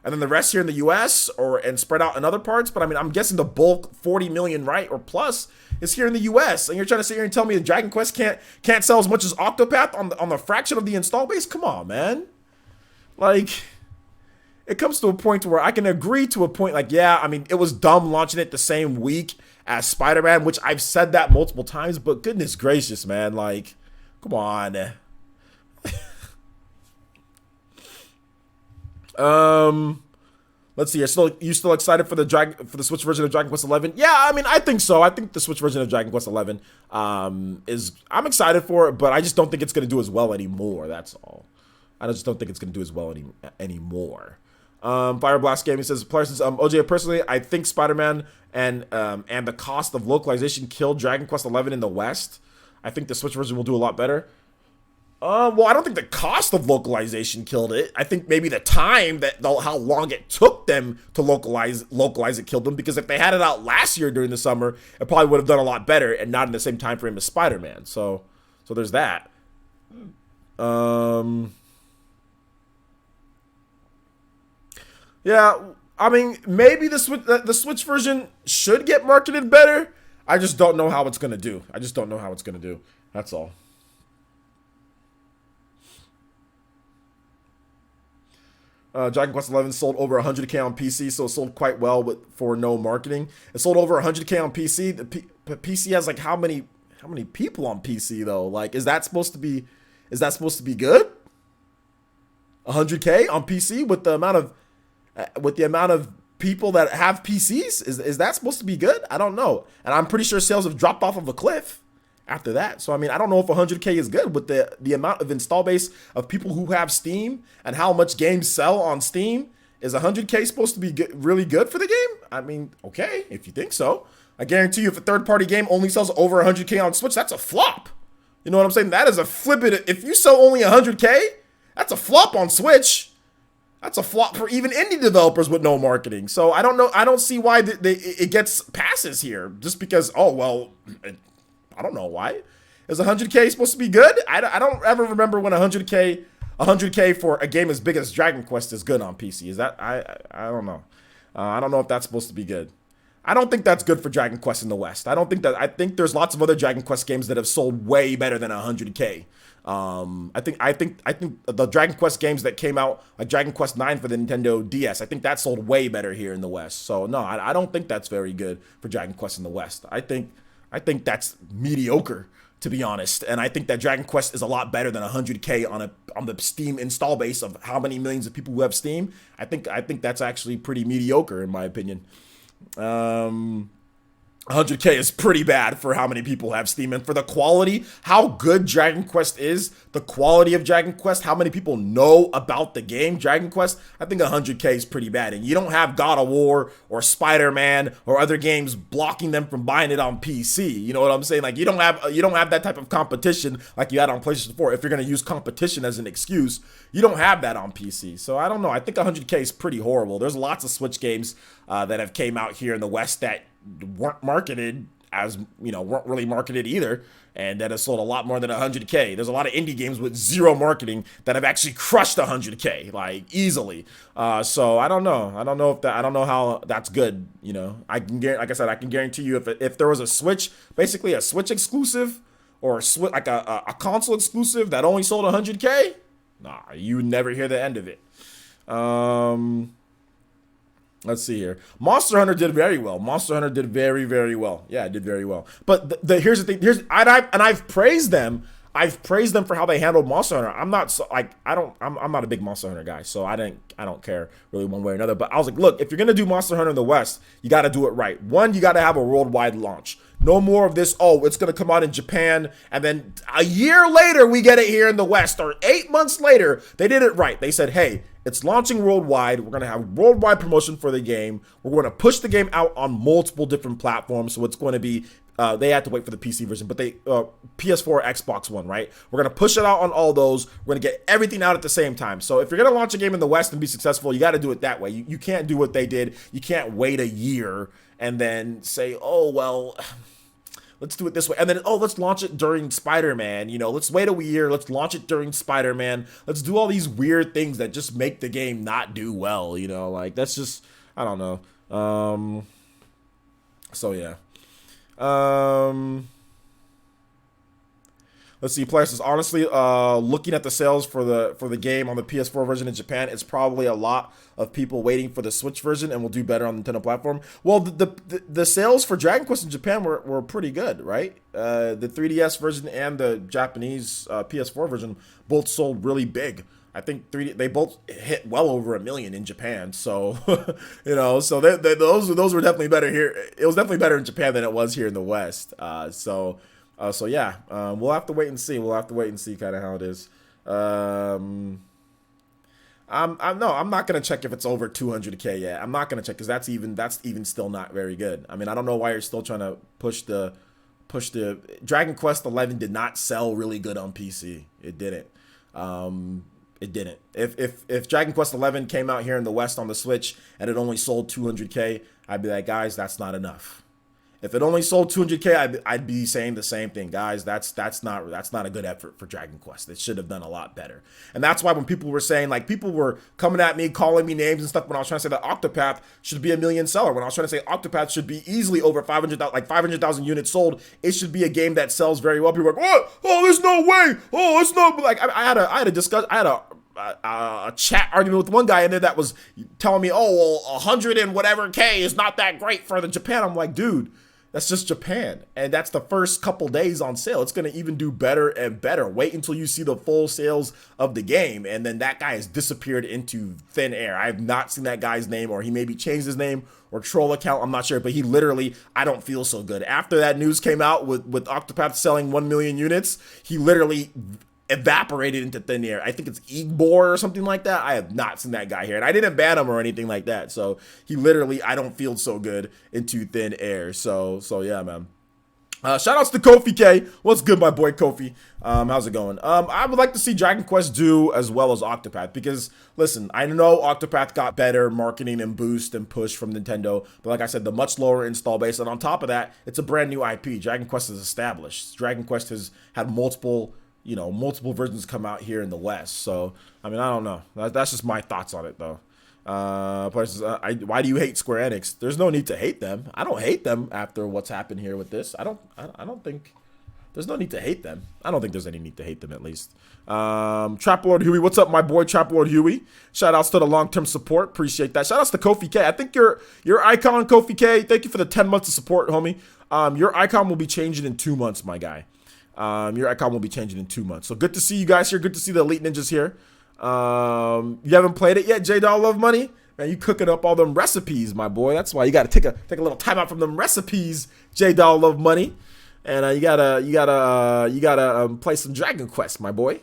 A: And then the rest here in the US and spread out in other parts. But I mean, I'm guessing the bulk, 40 million, right, or plus, is here in the US. And you're trying to sit here and tell me that Dragon Quest can't sell as much as Octopath on the fraction of the install base? Come on, man. Like, it comes to a point where I can agree to a point like, yeah, I mean, it was dumb launching it the same week as Spider-Man, which I've said that multiple times, but goodness gracious, man, like, come on. Let's see. You still excited for the Switch version of Dragon Quest 11? Yeah, I mean, I think so. I think the Switch version of Dragon Quest 11 I'm excited for it, but I just don't think it's going to do as well anymore. That's all. I just don't think it's going to do as well anymore. Fire Blast Gaming says, OJ, personally, I think Spider-Man and the cost of localization killed Dragon Quest 11 in the West. I think the Switch version will do a lot better. Well, I don't think the cost of localization killed it. I think maybe the time how long it took them to localize it killed them. Because if they had it out last year during the summer, it probably would have done a lot better, and not in the same time frame as Spider-Man. So there's that. Yeah, I mean, maybe the Switch version should get marketed better. I just don't know how it's gonna do. That's all. Dragon Quest 11 sold over 100K on PC, so it sold quite well, but for no marketing. It sold over 100K on PC. The PC has like how many people on PC though? Like, is that supposed to be good? 100K on PC with the amount of people that have PCs? Is that supposed to be good? I don't know. And I'm pretty sure sales have dropped off of a cliff after that. So I mean, I don't know if 100K is good with the amount of install base of people who have Steam and how much games sell on Steam. Is 100K supposed to be really good for the game? I mean, okay, if you think so. I guarantee you, if a third-party game only sells over 100K on Switch, that's a flop. You know what I'm saying? That is a flip it. If you sell only 100K, that's a flop on Switch. That's a flop for even indie developers with no marketing. So I don't know. I don't see why it gets passes here. Just because, oh, well, I don't know why. Is 100K supposed to be good? I don't ever remember when 100K for a game as big as Dragon Quest is good on PC. Is that, I don't know. I don't know if that's supposed to be good. I don't think that's good for Dragon Quest in the West. I think there's lots of other Dragon Quest games that have sold way better than 100K. I think the Dragon Quest games that came out, like Dragon Quest 9 for the Nintendo DS, I think that sold way better here in the West. So no, I don't think that's very good for Dragon Quest in the West. I think that's mediocre, to be honest. And I think that Dragon Quest is a lot better than 100K on the Steam install base of how many millions of people who have Steam. I think that's actually pretty mediocre in my opinion. 100K is pretty bad for how many people have Steam, and for the quality, how good Dragon Quest is, the quality of Dragon Quest, how many people know about the game Dragon Quest, I think 100K is pretty bad. And you don't have God of War or Spider-Man or other games blocking them from buying it on PC. You know what I'm saying? Like, you don't have that type of competition like you had on PlayStation 4. If you're going to use competition as an excuse, you don't have that on PC. So I don't know. I think 100K is pretty horrible. There's lots of Switch games that have came out here in the West that weren't marketed as, weren't really marketed either, and that has sold a lot more than 100K. There's a lot of indie games with zero marketing that have actually crushed 100K, like, easily. So I don't know. I don't know how that's good. I can like I said, I can guarantee you if there was a Switch, basically a Switch exclusive or like a console exclusive that only sold 100K, nah, you would never hear the end of it. Let's see here. Monster Hunter did very well. Monster Hunter did very, very well. Yeah, it did very well. But here's the thing. I've praised them. I've praised them for how they handled Monster Hunter. I'm not so, like I'm not a big Monster Hunter guy, so I don't care really one way or another. But I was like, look, if you're gonna do Monster Hunter in the West, you got to do it right. One, you got to have a worldwide launch. No more of this. Oh, it's gonna come out in Japan, and then a year later we get it here in the West, or 8 months later. They did it right. They said, hey, it's launching worldwide. We're going to have worldwide promotion for the game. We're going to push the game out on multiple different platforms. So it's going to be, they had to wait for the PC version, but PS4, Xbox One, right? We're going to push it out on all those. We're going to get everything out at the same time. So if you're going to launch a game in the West and be successful, you got to do it that way. You can't do what they did. You can't wait a year and then say, oh, well, let's do it this way. And then, oh, let's launch it during Spider-Man. You know, let's wait a year. Let's launch it during Spider-Man. Let's do all these weird things that just make the game not do well. You know, like that's just, I don't know. So yeah. Let's see. Player says, honestly, looking at the sales for the game on the PS4 version in Japan, it's probably a lot of people waiting for the Switch version and will do better on the Nintendo platform. Well, the sales for Dragon Quest in Japan were pretty good, right? The 3DS version and the Japanese PS4 version both sold really big. I think they both hit well over 1 million in Japan. So, you know, so those were definitely better here. It was definitely better in Japan than it was here in the West. So yeah, we'll have to wait and see. We'll have to wait and see kind of how it is. I'm not gonna check if it's over 200K yet. I'm not gonna check because that's even still not very good. I mean, I don't know why you're still trying to push the Dragon Quest 11 did not sell really good on PC. It didn't. It didn't. If Dragon Quest 11 came out here in the West on the Switch and it only sold 200K, I'd be like, guys, that's not enough. If it only sold 200K, I'd be saying the same thing, guys. That's not a good effort for Dragon Quest. It should have done a lot better. And that's why when people were saying, like, people were coming at me, calling me names and stuff when I was trying to say that Octopath should be a million seller. When I was trying to say Octopath should be easily over 500,000 units sold, it should be a game that sells very well. People were like, what? Oh, there's no way. Oh, it's not like I had a chat argument with one guy in there that was telling me, oh, well, 100 and whatever K is not that great for the Japan. I'm like, dude, that's just Japan, and that's the first couple days on sale. It's going to even do better and better. Wait until you see the full sales of the game, and then that guy has disappeared into thin air. I have not seen that guy's name, or he maybe changed his name or troll account. I'm not sure, but he literally, I don't feel so good. After that news came out with Octopath selling 1 million units, he literally evaporated into thin air. I think it's Igbor or something like that. I have not seen that guy here, and I didn't ban him or anything like that. So he literally, I don't feel so good, into thin air. So yeah, man. Shout outs to Kofi K. What's good, my boy Kofi? How's it going? I would like to see Dragon Quest do as well as Octopath because, listen, I know Octopath got better marketing and boost and push from Nintendo, but like I said, the much lower install base, and on top of that, it's a brand new IP. Dragon Quest is established. Dragon Quest has had multiple versions come out here in the West. So, I mean, I don't know. That's just my thoughts on it, though. Why do you hate Square Enix? There's no need to hate them. I don't hate them after what's happened here with this. I don't think there's no need to hate them. I don't think there's any need to hate them, at least. Trap Lord Huey, what's up, my boy Trap Lord Huey? Shout outs to the long-term support. Appreciate that. Shout outs to Kofi K. I think your icon, Kofi K, thank you for the 10 months of support, homie. Your icon will be changing in 2 months, my guy. Your icon will be changing in 2 months. So good to see you guys here. Good to see the Elite Ninjas here. You haven't played it yet, J-Doll Love Money? Man, you cooking up all them recipes, my boy. That's why you got to take a little time out from them recipes, J-Doll Love Money. And you gotta play some Dragon Quest, my boy.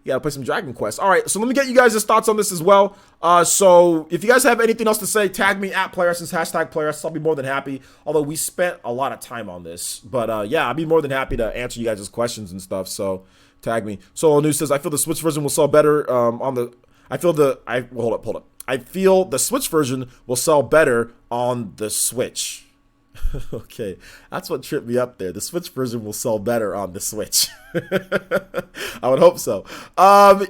A: You gotta play some Dragon Quest. All right, so let me get you guys' thoughts on this as well. So if you guys have anything else to say, tag me at PlayerEssence, hashtag PlayerEssence. I'll be more than happy. Although we spent a lot of time on this, but yeah, I'll be more than happy to answer you guys' questions and stuff. So tag me. Solo News says, I feel the Switch version will sell better hold up. I feel the Switch version will sell better on the Switch. Okay, that's what tripped me up there. The Switch version will sell better on the Switch. I would hope so.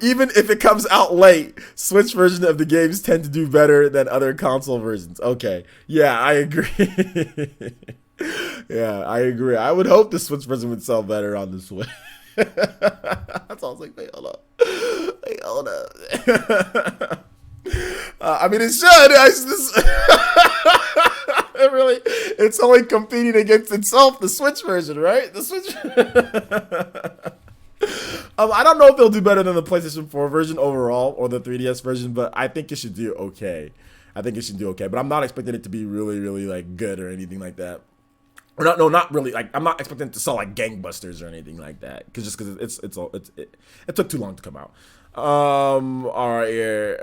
A: Even if it comes out late, Switch version of the games tend to do better than other console versions. Okay, yeah, I agree. Yeah, I agree. I would hope the Switch version would sell better on the Switch. That's all I was like, wait, hold up. I mean, it should. It really, it's only competing against itself, the Switch version, right? The Switch. I don't know if they'll do better than the PlayStation 4 version overall or the 3DS version, but I think it should do okay. I think it should do okay, but I'm not expecting it to be really, really like good or anything like that. Or not, no, not really. Like, I'm not expecting it to sell like gangbusters or anything like that, because it took too long to come out. All right, here.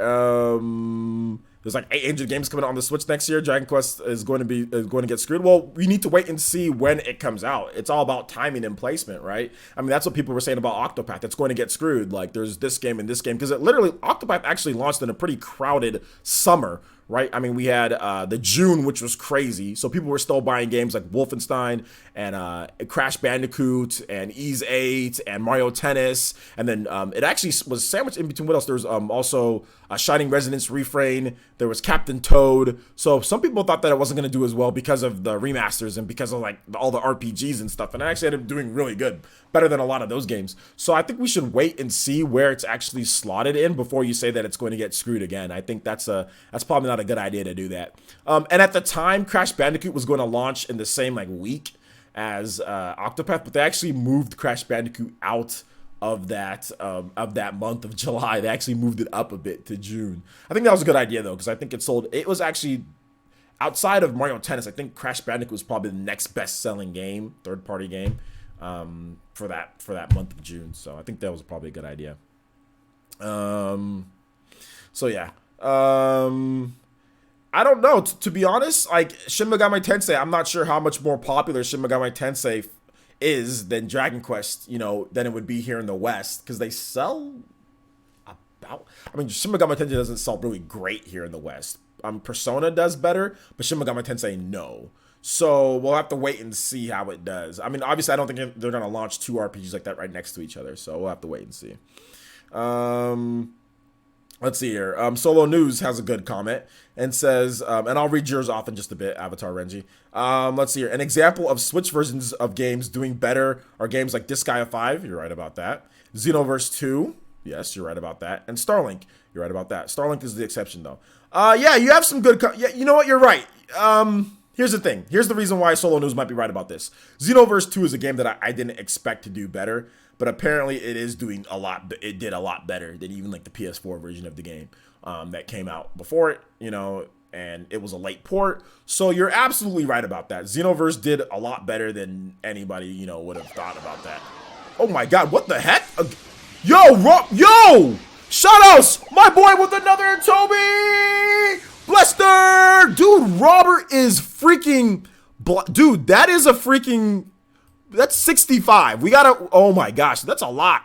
A: There's like 800 games coming out on the Switch next year. Dragon Quest is going to get screwed. Well, we need to wait and see when it comes out. It's all about timing and placement, right? I mean, that's what people were saying about Octopath. It's going to get screwed. Like, there's this game and this game, because it literally, Octopath actually launched in a pretty crowded summer, right? I mean, we had the June, which was crazy. So people were still buying games like Wolfenstein and Crash Bandicoot and Ys 8 and Mario Tennis. And then it actually was sandwiched in between. What else? There was also Shining Resonance Refrain. There was Captain Toad. So some people thought that it wasn't going to do as well because of the remasters and because of like all the RPGs and stuff. And it actually ended up doing really good, better than a lot of those games. So I think we should wait and see where it's actually slotted in before you say that it's going to get screwed again. I think that's probably not a good idea to do that. And at the time, Crash Bandicoot was going to launch in the same like week as Octopath, but they actually moved Crash Bandicoot out of that month of July. They actually moved it up a bit to June. I think that was a good idea though, because I think it was actually outside of Mario Tennis. I think Crash Bandicoot was probably the next best-selling game, third-party game, for that month of June. So I think that was probably a good idea. So yeah. I don't know. To be honest, like Shin Megami Tensei, I'm not sure how much more popular Shin Megami Tensei is than Dragon Quest, than it would be here in the West, because they sell about. I mean, Shin Megami Tensei doesn't sell really great here in the West. Persona does better, but Shin Megami Tensei no. So we'll have to wait and see how it does. I mean, obviously, I don't think they're gonna launch two RPGs like that right next to each other. So we'll have to wait and see. Let's see here. Solo News has a good comment and says, and I'll read yours off in just a bit, Avatar Renji. Let's see here. An example of Switch versions of games doing better are games like Disgaea 5. You're right about that. Xenoverse 2. Yes, you're right about that. And Starlink. You're right about that. Starlink is the exception, though. Yeah, you have some good... yeah, you know what? You're right. Here's the thing. Here's the reason why Solo News might be right about this. Xenoverse 2 is a game that I didn't expect to do better, but apparently it is doing a lot. It did a lot better than even like the PS4 version of the game that came out before it, and it was a late port. So you're absolutely right about that. Xenoverse did a lot better than anybody, would have thought about that. Oh my God, what the heck? Yo! Shoutouts! My boy with another Toby! Blester! Dude, Robert is freaking... Dude, that is a freaking... That's 65. We gotta... Oh my gosh, that's a lot.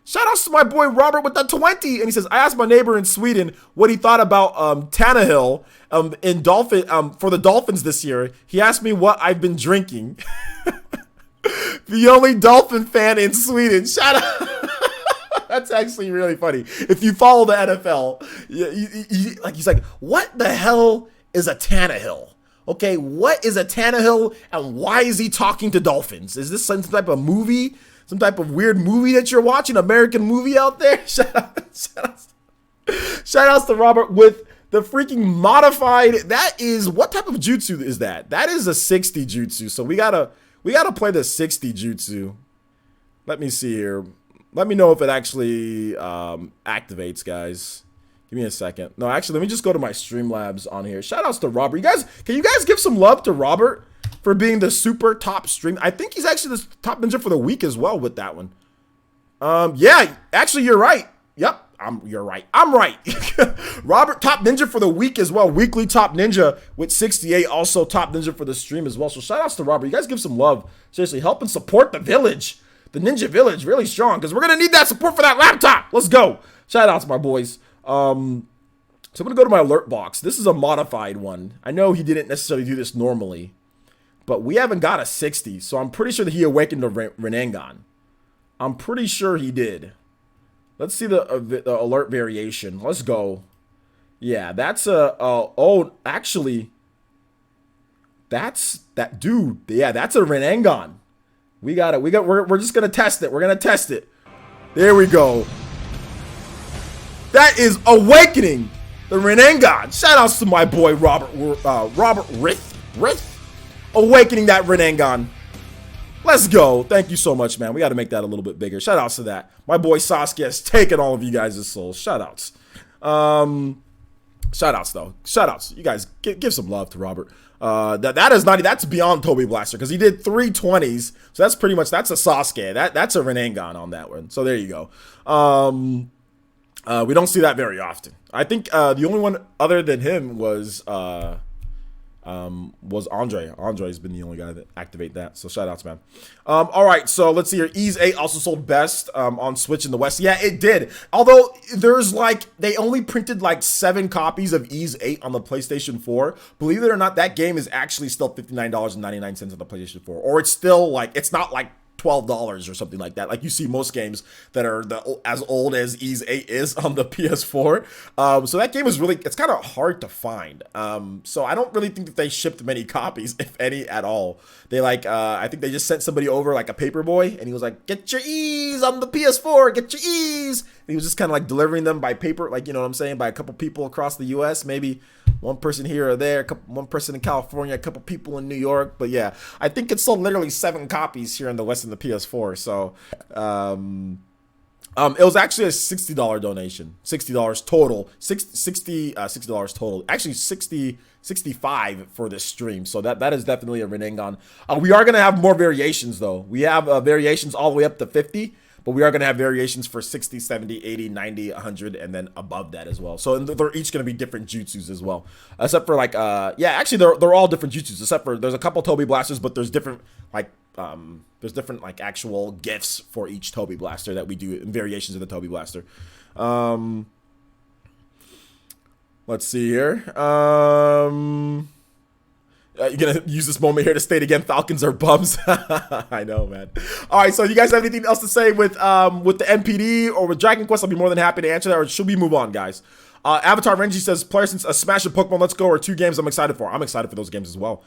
A: Shoutouts to my boy Robert with the 20. And he says, I asked my neighbor in Sweden what he thought about Tannehill for the Dolphins this year. He asked me what I've been drinking. The only Dolphin fan in Sweden. Shout out. That's actually really funny. If you follow the NFL, he's like, what the hell is a Tannehill? Okay, what is a Tannehill and why is he talking to dolphins? Is this some type of movie? Some type of weird movie that you're watching? American movie out there? Shout outs to Robert with the freaking modified. That is, what type of jutsu is that? That is a 60 jutsu. So we gotta play the 60 jutsu. Let me see here. Let me know if it actually activates, guys. Give me a second. No, actually, let me just go to my Streamlabs on here. Shoutouts to Robert. Can you guys give some love to Robert for being the super top stream? I think he's actually the top ninja for the week as well with that one. Yeah, actually, you're right. Yep, you're right. I'm right. Robert, top ninja for the week as well. Weekly top ninja with 68. Also top ninja for the stream as well. So shoutouts to Robert. You guys give some love. Seriously, help and support the village. The Ninja Village, really strong, because we're going to need that support for that laptop. Let's go. Shout out to my boys. So I'm going to go to my alert box. This is a modified one. I know he didn't necessarily do this normally, but we haven't got a 60, so I'm pretty sure that he awakened the Renangan. I'm pretty sure he did. Let's see the alert variation. Let's go. Yeah, that's actually, that's that dude. Yeah, that's a Renangan. We got it. We're just gonna test it. We're gonna test it. There we go. That is awakening. The Renengan. Shoutouts to my boy Robert Rith. Awakening that Renengan. Let's go. Thank you so much, man. We got to make that a little bit bigger. Shoutouts to that. My boy Sasuke has taken all of you guys' souls. Shoutouts. Shoutouts though. Shoutouts. You guys give some love to Robert. That's beyond Toby Blaster because he did 320s. So that's pretty much, that's a Sasuke. That's a Renengan on that one. So there you go. We don't see that very often. I think the only one other than him was Andre. Andre's been the only guy that activate that. So shout outs, man. All right, so let's see here. Ys 8 also sold best on Switch in the West. Yeah, it did. Although there's they only printed 7 copies of Ys 8 on the PlayStation 4. Believe it or not, that game is actually still $59.99 on the PlayStation 4. Or it's still it's not $12 or something like that. Like you see most games that are as old as Ys 8 is on the PS4. So that game is it's kind of hard to find. So I don't really think that they shipped many copies, if any at all. They I think they just sent somebody over a paper boy, and he was like, "Get your Ys on the PS4, get your Ys." And he was just kind of delivering them by paper, you know what I'm saying, by a couple people across the US, maybe one person here or there, one person in California, a couple people in New York. But yeah, I think it's sold literally 7 copies here in the West in the PS4. So it was actually a $60 donation, $60 total, $60 total, actually 65 for this stream. So that is definitely a Renengan. We are going to have more variations though. We have variations all the way up to 50. But we are going to have variations for 60, 70, 80, 90, 100, and then above that as well. So they're each going to be different jutsus as well. Except for yeah, actually they're all different jutsus. Except for there's a couple Toby Blasters, but there's different actual gifts for each Toby Blaster that we do in variations of the Toby Blaster. Let's see here. You're gonna use this moment here to state again, Falcons are bums. I know, man. All right, so you guys have anything else to say with the NPD or with Dragon Quest? I'll be more than happy to answer that. Or should we move on, guys? Avatar Renji says, player since Smash and Pokemon Let's Go are 2 games I'm excited for. I'm excited for those games as well.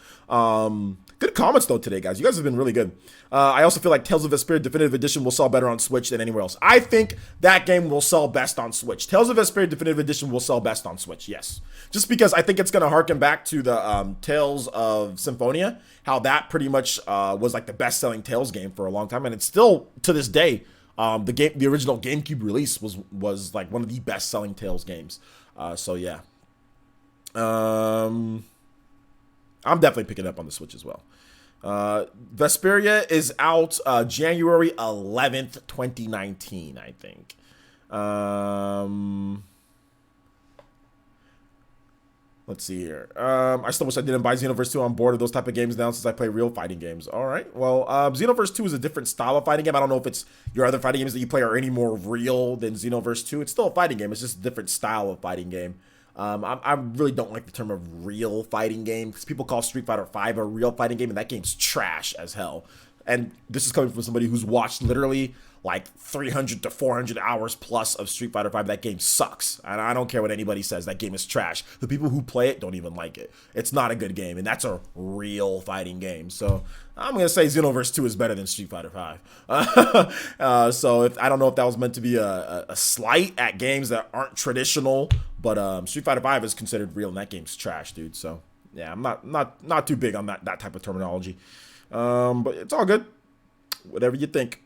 A: Good comments, though, today, guys. You guys have been really good. I also feel like Tales of Vesperia Definitive Edition will sell better on Switch than anywhere else. I think that game will sell best on Switch. Tales of Vesperia Definitive Edition will sell best on Switch, yes. Just because I think it's going to harken back to the Tales of Symphonia, how that pretty much was the best-selling Tales game for a long time, and it's still, to this day, the original GameCube release was one of the best-selling Tales games. So yeah, I'm definitely picking it up on the Switch as well. Vesperia is out January 11th, 2019, I think. Let's see here. I still wish I didn't buy Xenoverse 2. I'm bored of those type of games now since I play real fighting games. All right. Well, Xenoverse 2 is a different style of fighting game. I don't know if it's your other fighting games that you play are any more real than Xenoverse 2. It's still a fighting game. It's just a different style of fighting game. I really don't like the term of real fighting game because people call Street Fighter V a real fighting game, and that game's trash as hell. And this is coming from somebody who's watched literally 300 to 400 hours plus of Street Fighter V. That game sucks. And I don't care what anybody says. That game is trash. The people who play it don't even like it. It's not a good game. And that's a real fighting game. So I'm going to say Xenoverse 2 is better than Street Fighter V. So I don't know if that was meant to be a slight at games that aren't traditional. But Street Fighter V is considered real. And that game's trash, dude. So yeah, I'm not too big on that type of terminology. But it's all good. Whatever you think.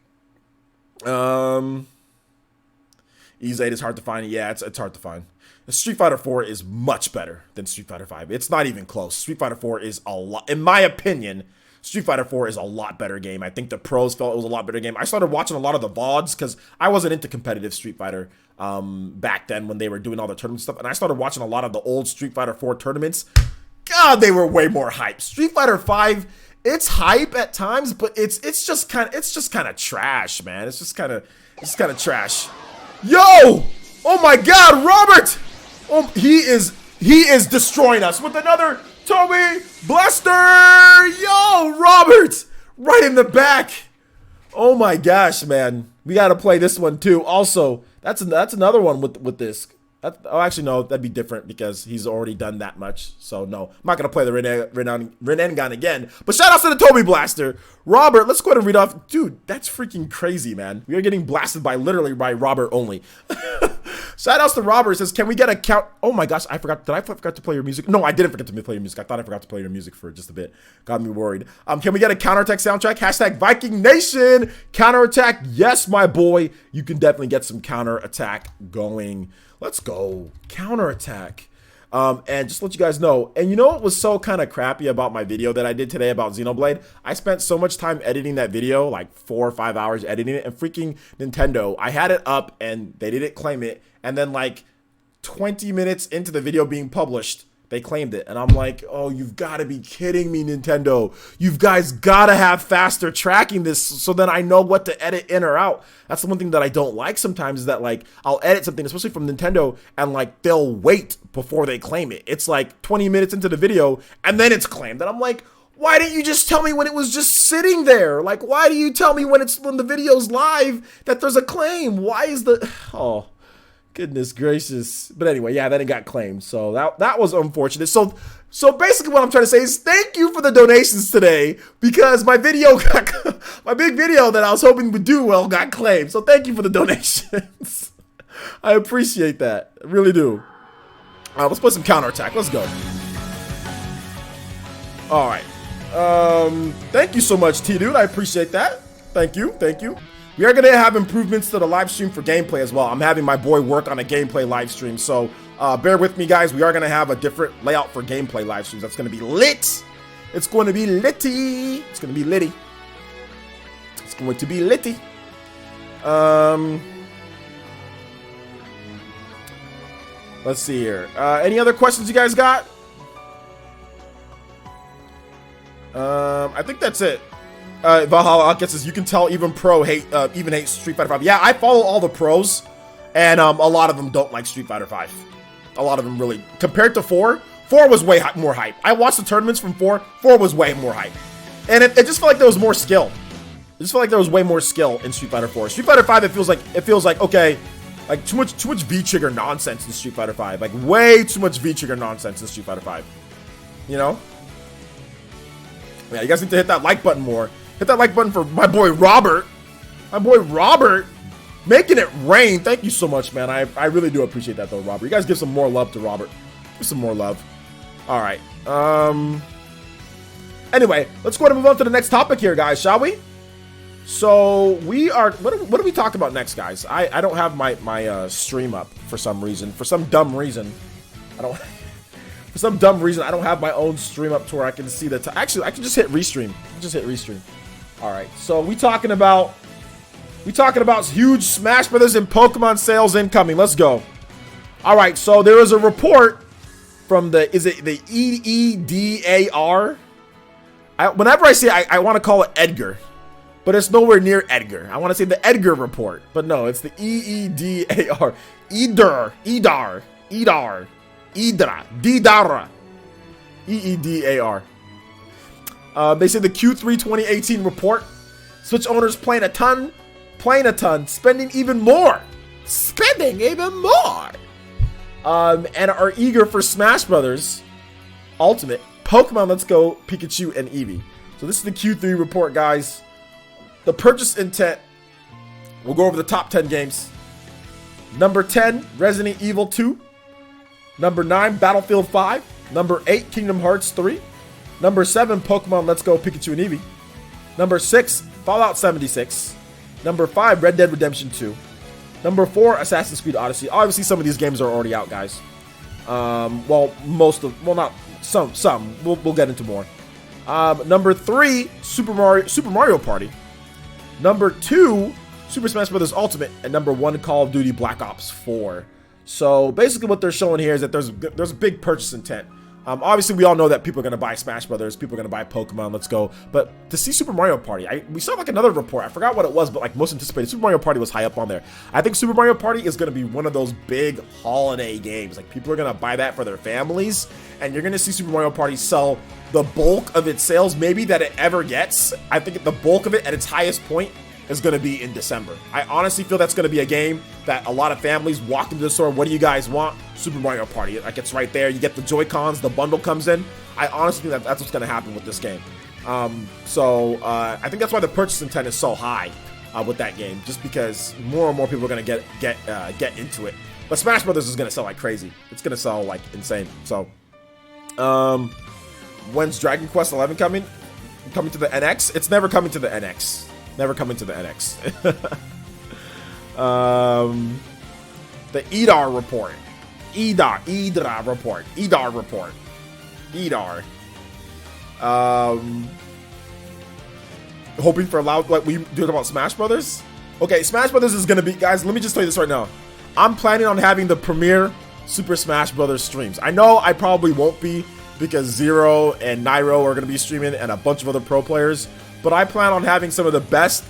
A: Ys 8 is hard to find. Yeah, it's hard to find. Street Fighter 4 is much better than Street Fighter 5. It's not even close. Street Fighter 4 is a lot, in my opinion, Street Fighter 4 is a lot better game. I think the pros felt it was a lot better game. I started watching a lot of the VODs because I wasn't into competitive Street Fighter back then when they were doing all the tournament stuff. And I started watching a lot of the old Street Fighter 4 tournaments. God, they were way more hype. Street Fighter 5, it's hype at times, but it's just kind of trash, man. It's just kind of trash. Yo! Oh my God, Robert! Oh, he is destroying us with another Toby Blaster! Yo, Robert! Right in the back. Oh my gosh, man. We got to play this one too. Also, that's another one with this. Oh, actually, no, that'd be different because he's already done that much. So, no, I'm not going to play the Renengan again. But shout out to the Toby Blaster. Robert, let's go ahead and read off. Dude, that's freaking crazy, man. We are getting blasted literally by Robert only. Shout outs to Robert. Says, can we get a count? Oh my gosh, I forgot. Did I forgot to play your music? No, I didn't forget to play your music. I thought I forgot to play your music for just a bit. Got me worried. Can we get a counterattack soundtrack? Hashtag Viking Nation. Counterattack. Yes, my boy. You can definitely get some counterattack going. Let's go. Counterattack. And just to let you guys know, and you know what was so kind of crappy about my video that I did today about Xenoblade? I spent so much time editing that video, like 4 or 5 hours editing it, and freaking Nintendo, I had it up and they didn't claim it, and then like 20 minutes into the video being published, they claimed it, and I'm like, oh, you've got to be kidding me, Nintendo. You guys got to have faster tracking this so then I know what to edit in or out. That's the one thing that I don't like sometimes is that, like, I'll edit something, especially from Nintendo, and, like, they'll wait before they claim it. It's, like, 20 minutes into the video, and then it's claimed. And I'm like, why didn't you just tell me when it was just sitting there? Like, why do you tell me when the video's live that there's a claim? Why is the... Oh... Goodness gracious. But anyway, yeah, then it got claimed. So that was unfortunate. So basically what I'm trying to say is thank you for the donations today because my video my big video that I was hoping would do well got claimed. So thank you for the donations. I appreciate that. I really do. Let's play some counterattack. Let's go. All right. Thank you so much, T-Dude. I appreciate that. Thank you. Thank you. We are going to have improvements to the live stream for gameplay as well. I'm having my boy work on a gameplay live stream. So bear with me, guys. We are going to have a different layout for gameplay live streams. That's going to be lit. It's going to be litty. It's going to be litty. It's going to be litty. Let's see here. Any other questions you guys got? I think that's it. Valhalla Outgets says, you can tell even pro even hate Street Fighter 5. Yeah, I follow all the pros, and a lot of them don't like Street Fighter 5. A lot of them really, compared to 4 was way more hype. I watched the tournaments from 4 was way more hype. And it just felt like there was more skill. It just felt like there was way more skill in Street Fighter 4. Street Fighter 5, it feels like okay, like too much V-trigger nonsense in Street Fighter 5. Like way too much V-trigger nonsense in Street Fighter 5. You know? Yeah, you guys need to hit that like button more. Hit that like button for my boy Robert. My boy Robert. Making it rain. Thank you so much, man. I really do appreciate that, though, Robert. You guys give some more love to Robert. Give some more love. All right. Anyway, let's go ahead and move on to the next topic here, guys, shall we? So, we are... What do we talk about next, guys? I don't have my stream up for some reason. For some dumb reason. I don't... For some dumb reason, I don't have my own stream up to where I can see the... Actually, I can just hit restream. Just hit restream. All right, so we talking about huge Smash Brothers and Pokemon sales incoming. Let's go. All right, so there is a report from the EEDAR? Whenever I say I want to call it Edgar, but it's nowhere near Edgar. I want to say the Edgar report, but no, it's the EEDAR. EEDAR. EEDAR. They say the Q3 2018 report. Switch owners playing a ton, spending even more. And are eager for Smash Brothers Ultimate, Pokemon Let's Go, Pikachu, and Eevee. So this is the Q3 report, guys. The purchase intent. We'll go over the top 10 games. Number 10, Resident Evil 2. Number 9, Battlefield 5. Number 8, Kingdom Hearts 3. Number 7, Pokemon Let's Go, Pikachu and Eevee. Number 6, Fallout 76. Number 5, Red Dead Redemption 2. Number 4, Assassin's Creed Odyssey. Obviously, some of these games are already out, guys. Well, not some. We'll get into more. Number 3, Super Mario Party. Number 2, Super Smash Bros. Ultimate. And number 1, Call of Duty Black Ops 4. So basically what they're showing here is that there's a big purchase intent. Obviously, we all know that people are going to buy Smash Brothers, people are going to buy Pokemon Let's Go, but to see Super Mario Party, we saw like another report, I forgot what it was, but like most anticipated, Super Mario Party was high up on there. I think Super Mario Party is going to be one of those big holiday games. Like people are going to buy that for their families, and you're going to see Super Mario Party sell the bulk of its sales, maybe that it ever gets. I think the bulk of it at its highest point is going to be in December. I honestly feel that's going to be a game that a lot of families walk into the store. What do you guys want? Super Mario Party. Like it's right there. You get the Joy-Cons. The bundle comes in. I honestly think that's what's going to happen with this game. I think that's why the purchase intent is so high with that game, just because more and more people are going to get into it. But Smash Brothers is gonna sell like crazy. It's gonna sell like insane. So, when's Dragon Quest 11 coming? Coming to the NX? It's never coming to the NX. Never coming to the NX. The EDAR report. EDAR report. EDAR report. EDAR. Hoping for a loud, what we do about Smash Brothers? Okay, Smash Brothers is gonna be, guys, let me just tell you this right now. I'm planning on having the premier Super Smash Brothers streams. I know I probably won't be because Zero and Nairo are gonna be streaming and a bunch of other pro players, but I plan on having some of the best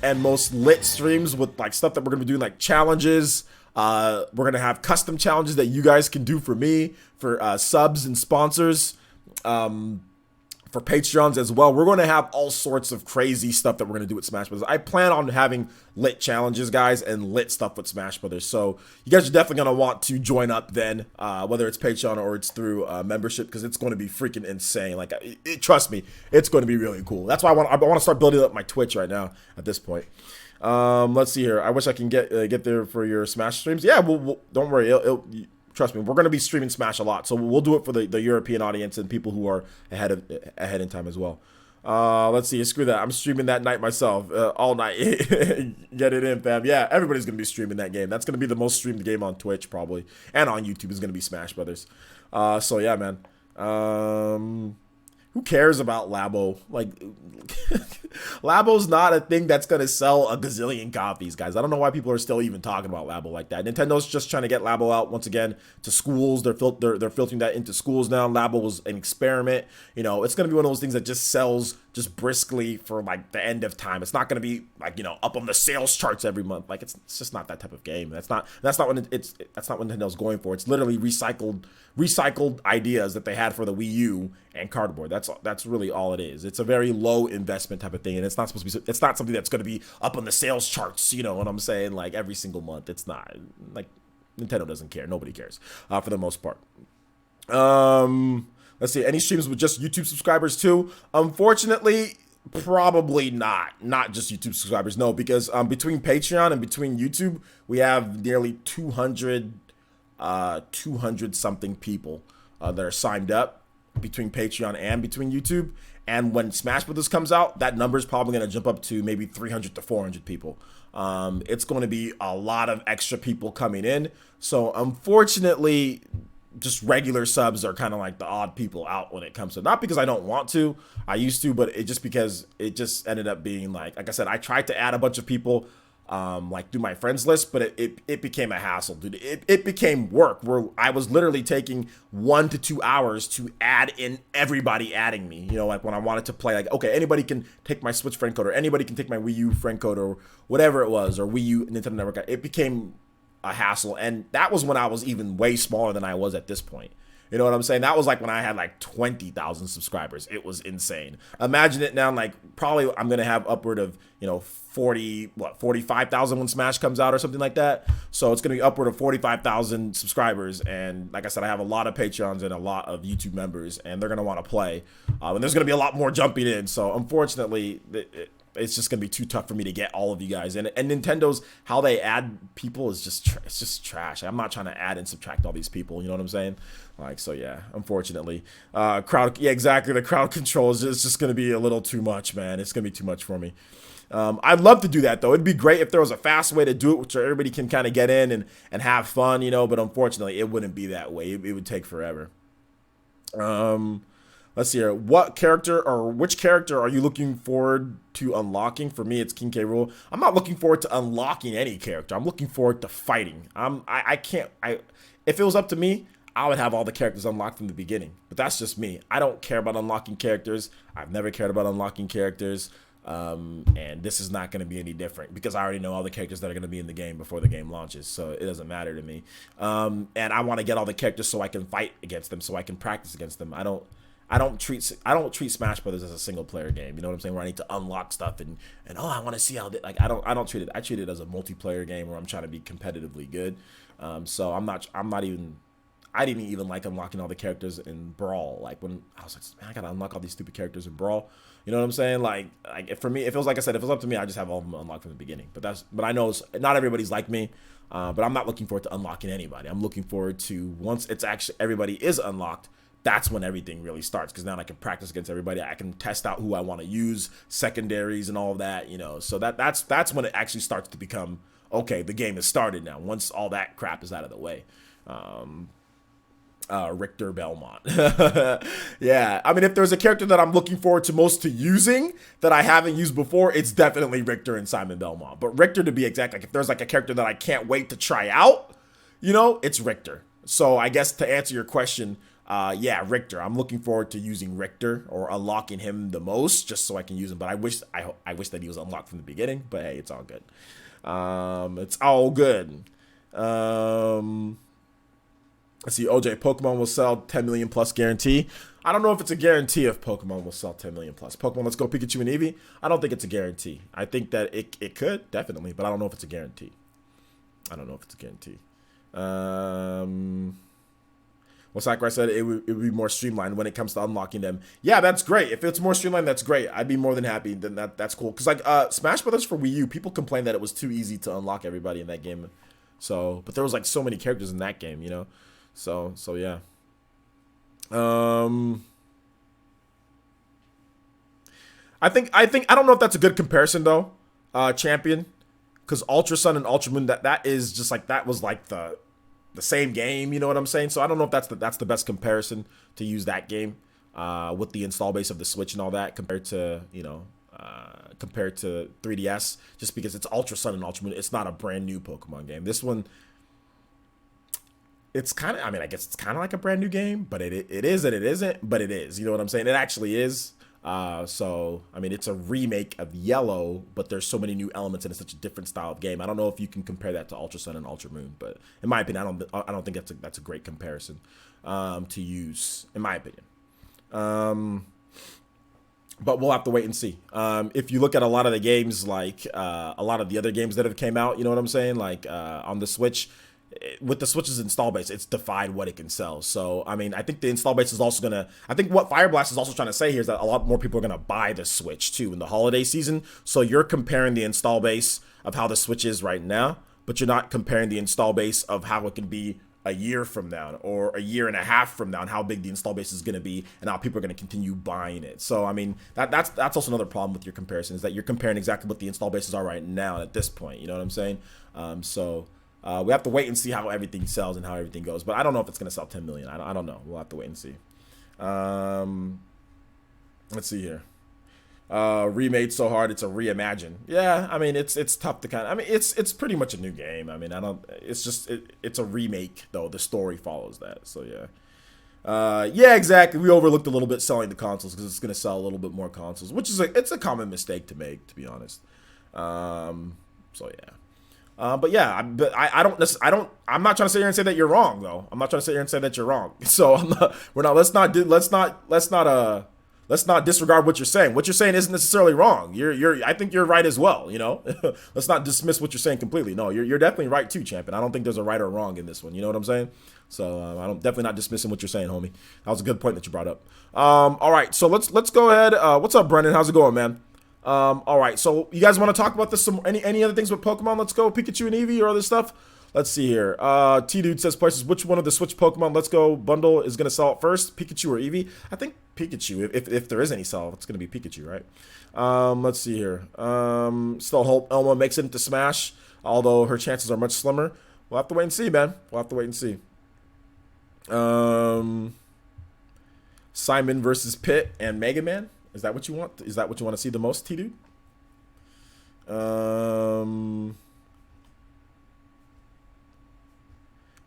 A: and most lit streams with like stuff that we're gonna be doing, like challenges. We're gonna have custom challenges that you guys can do for me, for subs and sponsors. For Patreons as well. We're going to have all sorts of crazy stuff that we're going to do with Smash Brothers. I plan on having lit challenges, guys, and lit stuff with Smash Brothers. So you guys are definitely going to want to join up then, whether it's Patreon or it's through membership, because it's going to be freaking insane. Like, trust me, it's going to be really cool. That's why I want to start building up my Twitch right now at this point. Let's see here. I wish I can get there for your Smash streams. Yeah, we'll don't worry. Trust me, we're going to be streaming Smash a lot, so we'll do it for the European audience and people who are ahead in time as well. Let's see, screw that. I'm streaming that night myself, all night. Get it in, fam. Yeah, everybody's going to be streaming that game. That's going to be the most streamed game on Twitch, probably. And on YouTube is going to be Smash Brothers. So, yeah, man. Who cares about Labo? Like, Labo's not a thing that's going to sell a gazillion copies, guys. I don't know why people are still even talking about Labo like that. Nintendo's just trying to get Labo out once again to schools. They're filtering that into schools now. Labo was an experiment. You know, it's going to be one of those things that just sells just briskly for like the end of time. It's not going to be like, you know, up on the sales charts every month. Like it's just not that type of game. That's not what Nintendo's going for. It's literally recycled ideas that they had for the Wii U and cardboard. That's really all it is. It's a very low investment type of thing, and it's not something that's going to be up on the sales charts, you know what I'm saying, like every single month. It's not. Like, Nintendo doesn't care. Nobody cares for the most part. Let's see, any streams with just YouTube subscribers too? Unfortunately, probably not just YouTube subscribers. No, because between Patreon and between YouTube, we have nearly 200 something people that are signed up between Patreon and between YouTube. And when Smash Brothers comes out, that number is probably going to jump up to maybe 300 to 400 people. It's going to be a lot of extra people coming in. So unfortunately, just regular subs are kind of like the odd people out when it comes to, not because I don't want to, I used to, but it just because it just ended up being like I said, I tried to add a bunch of people like through my friends list, but it became a hassle, dude. It became work where I was literally taking 1 to 2 hours to add in everybody adding me. You know, like when I wanted to play, like, okay, anybody can take my Switch friend code, or anybody can take my Wii U friend code, or whatever it was, or Wii U Nintendo Network. It became a hassle, and that was when I was even way smaller than I was at this point. You know what I'm saying? That was like when I had like 20,000 subscribers. It was insane. Imagine it now, like probably I'm going to have upward of, 45,000 when Smash comes out or something like that. So it's going to be upward of 45,000 subscribers. And like I said, I have a lot of Patreons and a lot of YouTube members, and they're going to want to play. And there's going to be a lot more jumping in. So unfortunately, it's just gonna be too tough for me to get all of you guys. And Nintendo's, how they add people is it's just trash. I'm not trying to add and subtract all these people. You know what I'm saying? Like, so yeah, unfortunately, yeah, exactly. The crowd control is just gonna be a little too much, man. It's gonna be too much for me. I'd love to do that though. It'd be great if there was a fast way to do it, which everybody can kind of get in and have fun, but unfortunately it wouldn't be that way. It would take forever. Let's see here. Which character are you looking forward to unlocking? For me, it's King K. Rool. I'm not looking forward to unlocking any character. I'm looking forward to fighting. If it was up to me, I would have all the characters unlocked from the beginning. But that's just me. I don't care about unlocking characters. I've never cared about unlocking characters. And this is not going to be any different because I already know all the characters that are going to be in the game before the game launches, so it doesn't matter to me. And I want to get all the characters so I can fight against them, so I can practice against them. I don't treat Smash Brothers as a single player game. You know what I'm saying? Where I need to unlock stuff and I want to see how I don't treat it. I treat it as a multiplayer game where I'm trying to be competitively good. So I'm not even. I didn't even like unlocking all the characters in Brawl. Like when I was like, man, I gotta unlock all these stupid characters in Brawl. You know what I'm saying? Like for me, if it was like I said, if it was up to me, I just have all of them unlocked from the beginning. But I know not everybody's like me. But I'm not looking forward to unlocking anybody. I'm looking forward to once it's actually everybody is unlocked. That's when everything really starts, because now I can practice against everybody. I can test out who I want to use, secondaries and all of that, you know. So that's when it actually starts to become, okay, the game has started now, once all that crap is out of the way. Richter Belmont. Yeah, I mean, if there's a character that I'm looking forward to most to using that I haven't used before, it's definitely Richter and Simon Belmont. But Richter, to be exact, like if there's like a character that I can't wait to try out, you know, it's Richter. So I guess to answer your question, yeah, Richter. I'm looking forward to using Richter or unlocking him the most, just so I can use him. But I wish that he was unlocked from the beginning. But hey, it's all good. It's all good. Let's see. OJ, Pokemon will sell 10 million plus guarantee. I don't know if it's a guarantee if Pokemon will sell 10 million plus. Pokemon Let's Go Pikachu and Eevee. I don't think it's a guarantee. I think that it could definitely, but I don't know if it's a guarantee. I don't know if it's a guarantee. Well, Sakurai said it would be more streamlined when it comes to unlocking them. Yeah, that's great. If it's more streamlined, that's great. I'd be more than happy. Then that's cool. Because like Smash Brothers for Wii U, people complained that it was too easy to unlock everybody in that game. So, but there was like so many characters in that game, you know. So yeah. I think I don't know if that's a good comparison though, Champion, because Ultra Sun and Ultra Moon that is just like that was like the same game, you know what I'm saying? So I don't know if that's the best comparison to use that game with the install base of the Switch and all that compared to, you know, compared to 3DS, just because it's Ultra Sun and Ultra Moon. It's not a brand new Pokemon game. This one, it's kind of, I mean, I guess it's kind of like a brand new game, but it is and it isn't, but it is, you know what I'm saying? It actually is. So, I mean, it's a remake of Yellow, but there's so many new elements and it's such a different style of game. I don't know if you can compare that to Ultra Sun and Ultra Moon, but in my opinion, I don't think that's a great comparison to use, in my opinion. But we'll have to wait and see. If you look at a lot of the games, like a lot of the other games that have came out, you know what I'm saying? Like on the Switch, with the Switch's install base, it's defied what it can sell. So, I mean, I think the install base is also going to... I think what Fire Blast is also trying to say here is that a lot more people are going to buy the Switch, too, in the holiday season. So, you're comparing the install base of how the Switch is right now, but you're not comparing the install base of how it can be a year from now or a year and a half from now, and how big the install base is going to be and how people are going to continue buying it. So, I mean, that's also another problem with your comparison, is that you're comparing exactly what the install bases are right now at this point. You know what I'm saying? We have to wait and see how everything sells and how everything goes. But I don't know if it's going to sell 10 million. I don't know. We'll have to wait and see. Let's see here. Remade so hard it's a reimagine. Yeah, I mean it's tough to kind of. I mean it's pretty much a new game. I mean it's just it's a remake though. The story follows that. So yeah. Yeah, exactly. We overlooked a little bit selling the consoles because it's going to sell a little bit more consoles, which is it's a common mistake to make, to be honest. So yeah. But yeah, I'm not trying to sit here and say that you're wrong though. I'm not trying to sit here and say that you're wrong. So let's not disregard what you're saying. What you're saying isn't necessarily wrong. I think you're right as well, you know? Let's not dismiss what you're saying completely. No, you're definitely right too, champion. I don't think there's a right or wrong in this one. You know what I'm saying? So I'm definitely not dismissing what you're saying, homie. That was a good point that you brought up. All right, so let's go ahead. What's up, Brendan? How's it going, man? All right, so you guys want to talk about this? Any other things with Pokemon? Let's Go, Pikachu and Eevee, or other stuff? Let's see here. T-Dude says, prices, which one of the Switch Pokemon Let's Go bundle is going to sell it first, Pikachu or Eevee? I think Pikachu. If there is any sell, it's going to be Pikachu, right? Let's see here. Still hope Elma makes it into Smash, although her chances are much slimmer. We'll have to wait and see, man. We'll have to wait and see. Simon versus Pit and Mega Man. Is that what you want? Is that what you want to see the most, T-Dude?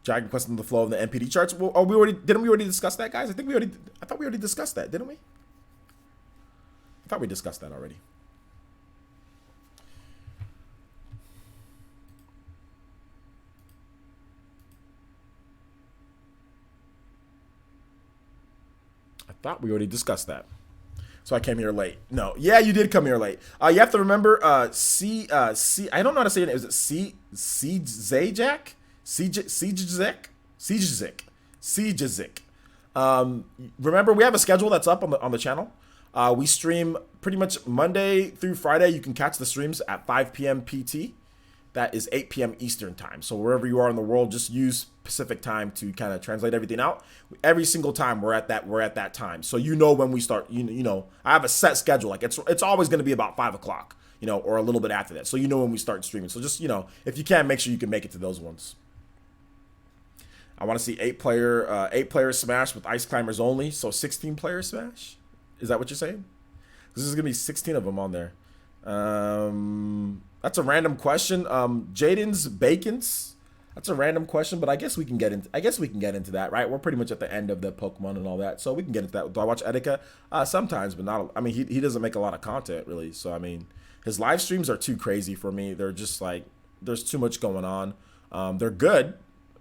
A: Dragon Quest in the flow of the NPD charts. Well, didn't we already discuss that, guys? I thought we already discussed that, didn't we? I thought we discussed that already. I thought we already discussed that. So I came here late. No, yeah, you did come here late. You have to remember, I don't know how to say it. Is it Czak? Czak? Siegezik. Remember, we have a schedule that's up on the channel. We stream pretty much Monday through Friday. You can catch the streams at 5 p.m. PT. That is 8 p.m. Eastern time. So wherever you are in the world, just use Pacific time to kind of translate everything out. Every single time we're at that time. So you know when we start. You know, I have a set schedule. Like it's always going to be about 5 o'clock. You know, or a little bit after that. So you know when we start streaming. So just, you know, if you can, make sure you can make it to those ones. I want to see 8-player Smash with Ice Climbers only. So 16-player Smash. Is that what you're saying? This is gonna be 16 of them on there. That's a random question. Jaden's Bacons. That's a random question, but I guess we can get into. That, right? We're pretty much at the end of the Pokemon and all that, so we can get into that. Do I watch Etika? Sometimes, but not. I mean, he doesn't make a lot of content really, so I mean, his live streams are too crazy for me. They're just like there's too much going on. They're good.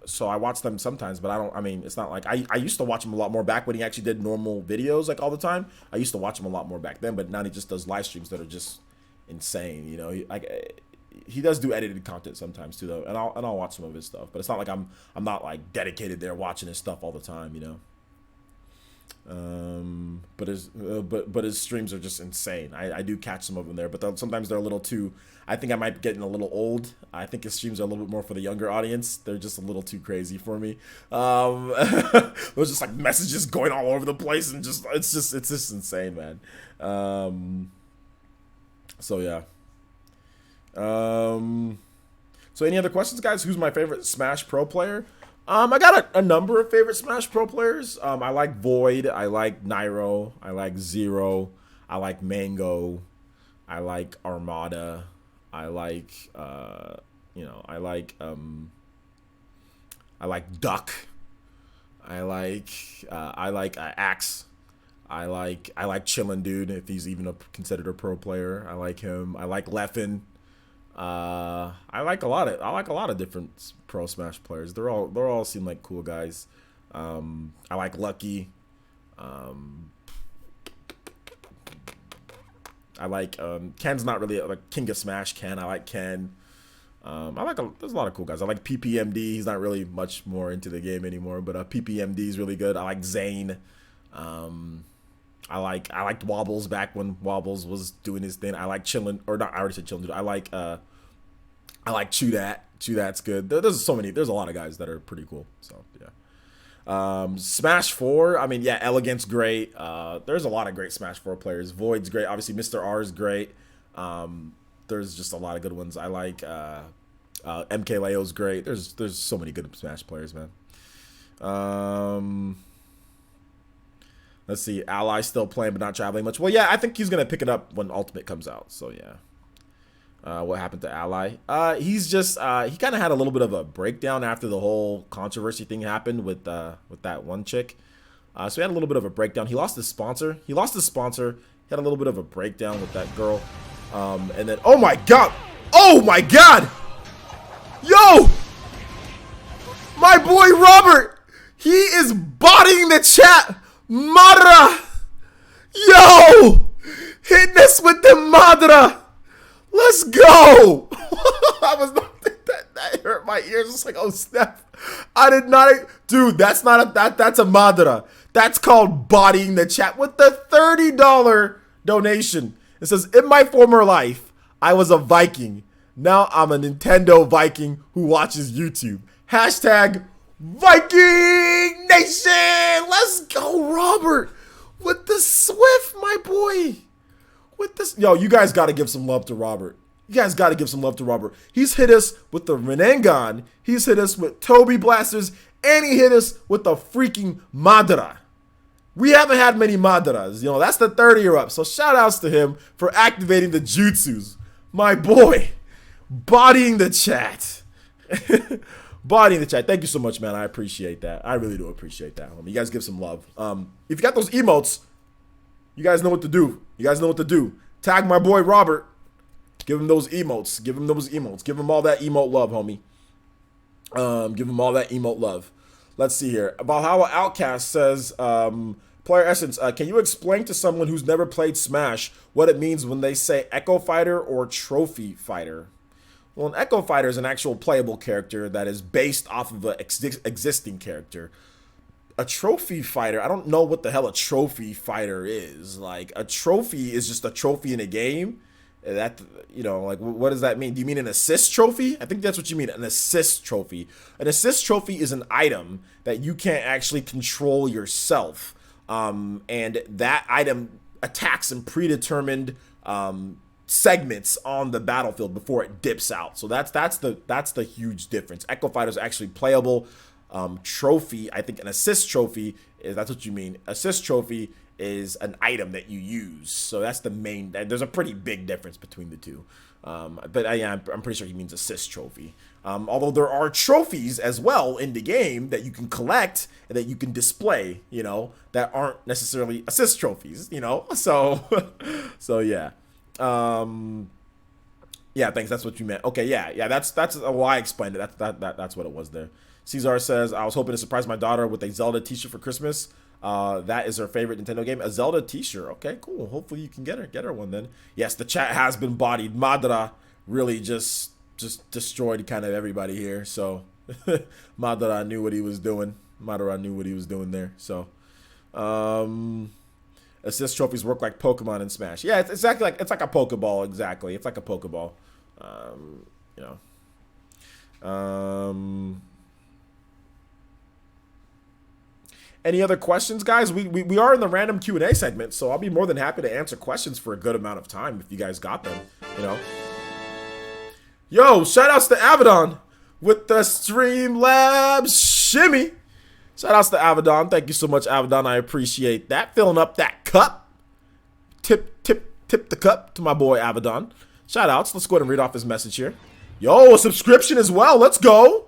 A: So I watch them sometimes, but I mean, it's not like I used to watch him a lot more back when he actually did normal videos like all the time. I used to watch him a lot more back then, but now he just does live streams that are just insane. You know, he does do edited content sometimes too, though, and I'll watch some of his stuff. But it's not like I'm not like dedicated there watching his stuff all the time. You know. But his streams are just insane. I do catch some of them there, but sometimes they're a little too. I think I might be getting a little old. I think his streams are a little bit more for the younger audience. They're just a little too crazy for me. There's just like messages going all over the place, and it's just insane, man. So yeah. So any other questions, guys? Who's my favorite Smash Pro player? I got a number of favorite Smash Pro players. I like Void. I like Nairo. I like Zero. I like Mango. I like Armada. I like, I like Duck. I like Axe. I like Chillin' Dude, if he's even considered a pro player. I like him. I like Leffen. I like a lot of different pro Smash players. They all seem like cool guys. I like Lucky. I like Ken's not really like King of Smash. Ken, I like Ken. There's a lot of cool guys. I like PPMD. He's not really much more into the game anymore, but PPMD is really good. I like Zane. I liked Wobbles back when Wobbles was doing his thing. I like Chillin', or not. I already said Chillin', dude. I like Chudat. Chudat's good. There's a lot of guys that are pretty cool. So yeah. Smash 4. I mean, yeah, Elegant's great. There's a lot of great Smash 4 players. Void's great. Obviously, Mr. R is great. There's just a lot of good ones. I like MK Leo's great. There's so many good Smash players, man. Let's see. Ally still playing but not traveling much. Well, yeah, I think he's going to pick it up when Ultimate comes out. So, yeah. What happened to Ally? He's just, he kind of had a little bit of a breakdown after the whole controversy thing happened with that one chick. So he had a little bit of a breakdown. He lost his sponsor. He had a little bit of a breakdown with that girl. And then, oh my God! Oh my God! Yo! My boy Robert! He is botting the chat! Madra! Yo! Hitting us with the Madra! Let's go! I was not that hurt my ears. It's like, oh snap! I did not, dude. That's a Madra. That's called bodying the chat with the $30 donation. It says, in my former life, I was a Viking. Now I'm a Nintendo Viking who watches YouTube. Hashtag Viking Nation. Let's go, Robert. With the Swift, my boy. With this, yo, you guys got to give some love to Robert. He's hit us with the Renengan. He's hit us with Toby Blasters. And he hit us with the freaking Madara. We haven't had many Madaras. You know, that's the 30-year up. So shout outs to him for activating the jutsus. My boy. Bodying the chat. Bodying the chat. Thank you so much, man. I appreciate that. I really do appreciate that. You guys give some love. If you got those emotes, you guys know what to do. Tag my boy Robert. Give him those emotes. Give him all that emote love, homie. Give him all that emote love. Let's see here. Valhalla Outcast says, Player Essence, can you explain to someone who's never played Smash what it means when they say Echo Fighter or Trophy Fighter? Well, an Echo Fighter is an actual playable character that is based off of an existing character. a trophy fighter. I don't know what the hell a trophy fighter is. Like, a trophy is just a trophy in a game. That, you know, like, what does that mean? Do you mean an assist trophy? I think that's what you mean, an assist trophy. An assist trophy is an item that you can't actually control yourself. And that item attacks in predetermined segments on the battlefield before it dips out. So that's the huge difference. Echo Fighter is actually playable. Trophy, I think an assist trophy is, that's what you mean. Assist trophy is an item that you use. So that's the main, there's a pretty big difference between the two. But yeah, I'm pretty sure he means assist trophy. Although there are trophies as well in the game that you can collect and that you can display, you know, that aren't necessarily assist trophies, you know. So so yeah. Yeah, thanks. That's what you meant. Okay, yeah. That's why I explained it. That's what it was there. Cesar says, I was hoping to surprise my daughter with a Zelda t-shirt for Christmas. That is her favorite Nintendo game. A Zelda t-shirt. Okay, cool. Hopefully you can get her one then. Yes, the chat has been bodied. Madara really just destroyed kind of everybody here. So Madara knew what he was doing. Madara knew what he was doing there. So assist trophies work like Pokemon in Smash. Yeah, it's exactly like, it's like a Pokeball. Exactly, it's like a Pokeball. You know. Any other questions, guys? We are in the random Q&A segment, so I'll be more than happy to answer questions for a good amount of time if you guys got them, you know. Yo, shoutouts to Avedon with the Streamlabs shimmy. Shoutouts to Avedon. Thank you so much, Avedon. I appreciate that. Filling up that cup. Tip the cup to my boy Avedon. Shoutouts. Let's go ahead and read off his message here. Yo, a subscription as well. Let's go.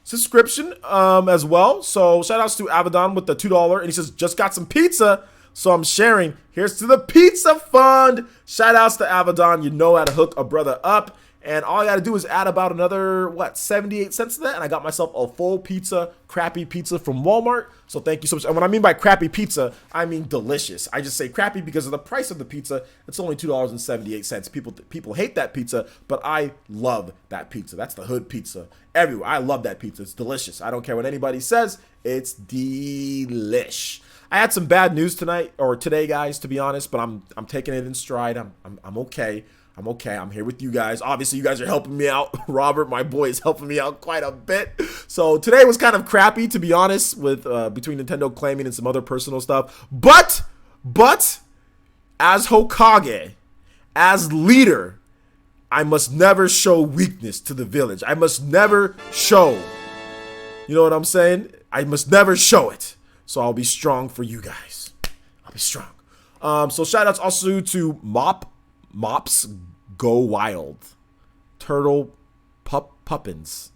A: Subscription as well. So shout outs to Avedon with the $2, and he says just got some pizza, so I'm sharing. Here's to the pizza fund. Shout outs to Avedon. You know how to hook a brother up, and all I gotta do is add about another 78 cents to that, and I got myself a full pizza, crappy pizza from Walmart. So thank you so much. And what I mean by crappy pizza, I mean delicious. I just say crappy because of the price of the pizza. It's only $2.78. People hate that pizza, but I love that pizza. That's the hood pizza everywhere. I love that pizza. It's delicious. I don't care what anybody says. It's delish. I had some bad news tonight or today, guys, to be honest, but I'm taking it in stride. I'm okay. I'm okay. I'm here with you guys. Obviously, you guys are helping me out. Robert, my boy, is helping me out quite a bit. So today was kind of crappy, to be honest, with between Nintendo claiming and some other personal stuff. But as Hokage, as leader, I must never show weakness to the village. I must never show. You know what I'm saying? I must never show it. So I'll be strong for you guys. I'll be strong. So shout outs also to Mops Go Wild, Turtle Puppins.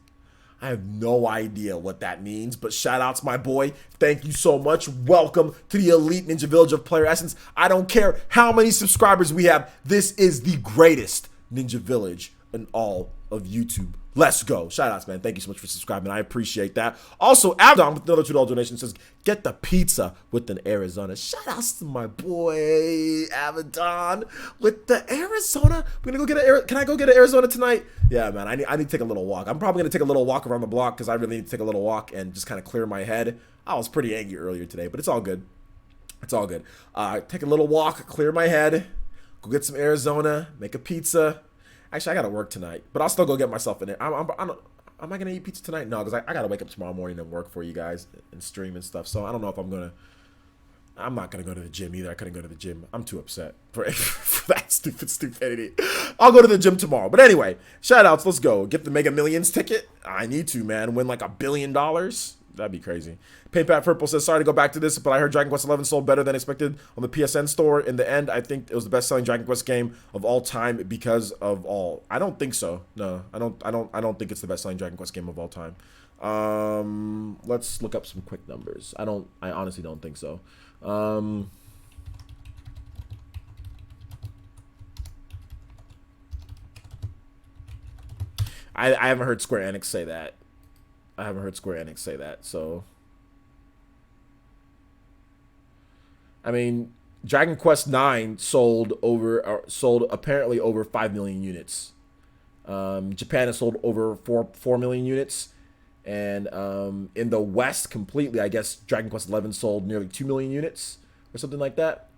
A: I have no idea what that means, but shout outs my boy. Thank you so much. Welcome to the elite Ninja Village of Player Essence. I don't care how many subscribers we have. This is the greatest Ninja Village in all of YouTube. Let's go. Shout outs, man. Thank you so much for subscribing. I appreciate that. Also, Avedon with another $2 donation says, get the pizza with an Arizona. Shout outs to my boy, Avedon with the Arizona. We're going to go get can I go get an Arizona tonight? Yeah, man. I need to take a little walk. I'm probably going to take a little walk around the block because I really need to take a little walk and just kind of clear my head. I was pretty angry earlier today, but it's all good. It's all good. Take a little walk, clear my head, go get some Arizona, make a pizza. Actually, I got to work tonight, but I'll still go get myself in there. Am I going to eat pizza tonight? No, because I got to wake up tomorrow morning and work for you guys and stream and stuff. So I don't know if I'm not going to go to the gym either. I couldn't go to the gym. I'm too upset for that stupidity. I'll go to the gym tomorrow. But anyway, shout outs. Let's go. Get the Mega Millions ticket. I need to, man. Win like $1 billion. That'd be crazy. Paintpat Purple says, sorry to go back to this, but I heard Dragon Quest XI sold better than expected on the PSN store. In the end, I think it was the best-selling Dragon Quest game of all time because of all. I don't think so. No, I don't think it's the best-selling Dragon Quest game of all time. Let's look up some quick numbers. I honestly don't think so. I haven't heard Square Enix say that. So I mean, Dragon Quest IX sold apparently over 5 million units. Japan has sold over 4 million units, And in the West completely, I guess Dragon Quest 11 sold nearly 2 million units or something like that.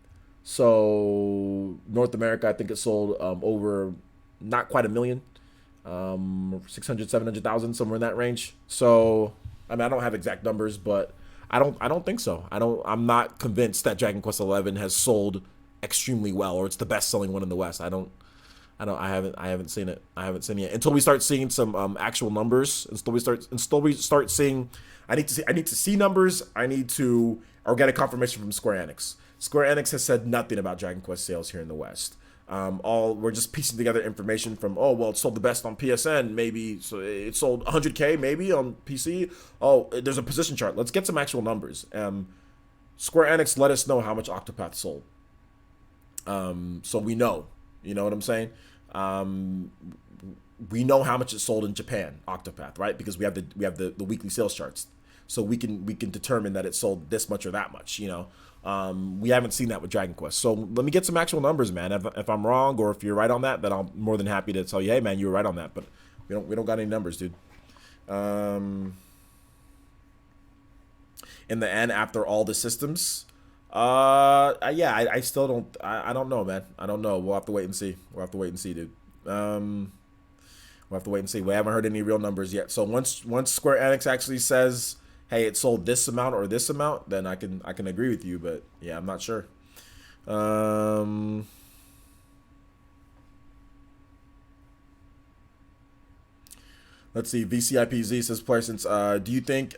A: So North America, I think it sold over not quite a million, 600, 700,000, somewhere in that range. So I mean, I don't have exact numbers, but I don't think so. I'm not convinced that Dragon Quest 11 has sold extremely well or it's the best selling one in the West. I haven't seen it. I haven't seen it yet. Until we start seeing some actual numbers. Until we start seeing. I need to see numbers. I need to or get a confirmation from Square Enix. Square Enix has said nothing about Dragon Quest sales here in the West. All we're just piecing together information from, oh well, it sold the best on PSN, maybe so it sold 100K maybe on PC. Oh, there's a position chart. Let's get some actual numbers. Square Enix let us know how much Octopath sold. So we know. You know what I'm saying? Um, we know how much it sold in Japan, Octopath, right? Because we have the weekly sales charts, so we can determine that it sold this much or that much. We haven't seen that with Dragon Quest. So let me get some actual numbers, man. If I'm wrong or if you're right on that, then I'm more than happy to tell you, hey, man, you were right on that. But we don't got any numbers, dude. Um, in the end, after all the systems, yeah, I still don't. I don't know, man. I don't know. We'll have to wait and see. We'll have to wait and see, dude. We'll have to wait and see. We haven't heard any real numbers yet. So once Square Enix actually says, "Hey, it sold this amount or this amount," then I can agree with you. But yeah, I'm not sure. Um, let's see. VCIPZ says, "Player, since do you think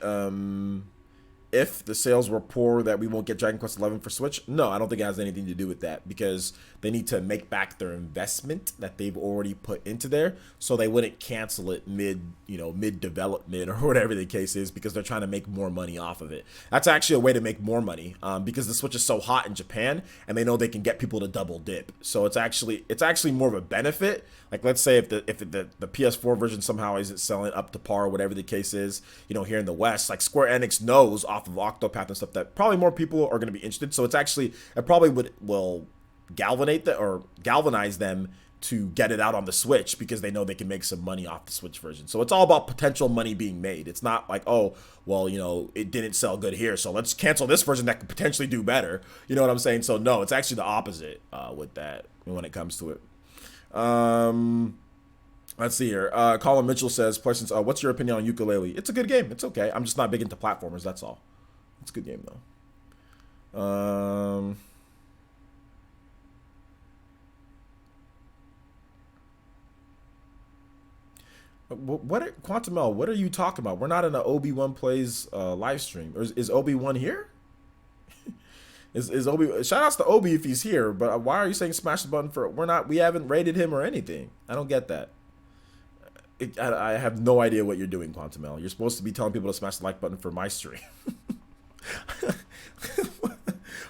A: if the sales were poor that we won't get Dragon Quest 11 for Switch?" No, I don't think it has anything to do with that because they need to make back their investment that they've already put into there, so they wouldn't cancel it mid development or whatever the case is because they're trying to make more money off of it. That's actually a way to make more money because the Switch is so hot in Japan and they know they can get people to double dip. So it's actually more of a benefit. Like let's say if the PS4 version somehow isn't selling up to par, whatever the case is, here in the West, like Square Enix knows off of Octopath and stuff that probably more people are going to be interested. So it probably will galvanize them to get it out on the Switch because they know they can make some money off the Switch version. So it's all about potential money being made. It's not like, oh, well, it didn't sell good here, so let's cancel this version that could potentially do better. You know what I'm saying? So no, it's actually the opposite with that when it comes to it. Um, let's see here. Colin Mitchell says, questions, what's your opinion on Ukulele? It's a good game. It's okay. I'm just not big into platformers, that's all. It's a good game, though. Quantum L, what are you talking about? We're not in an Obi-Wan Plays live stream. Or is Obi-Wan here? Is Obi? Shout outs to Obi if he's here, but why are you saying smash the button for? We haven't rated him or anything. I don't get that. I have no idea what you're doing, Quantum L. You're supposed to be telling people to smash the like button for my stream.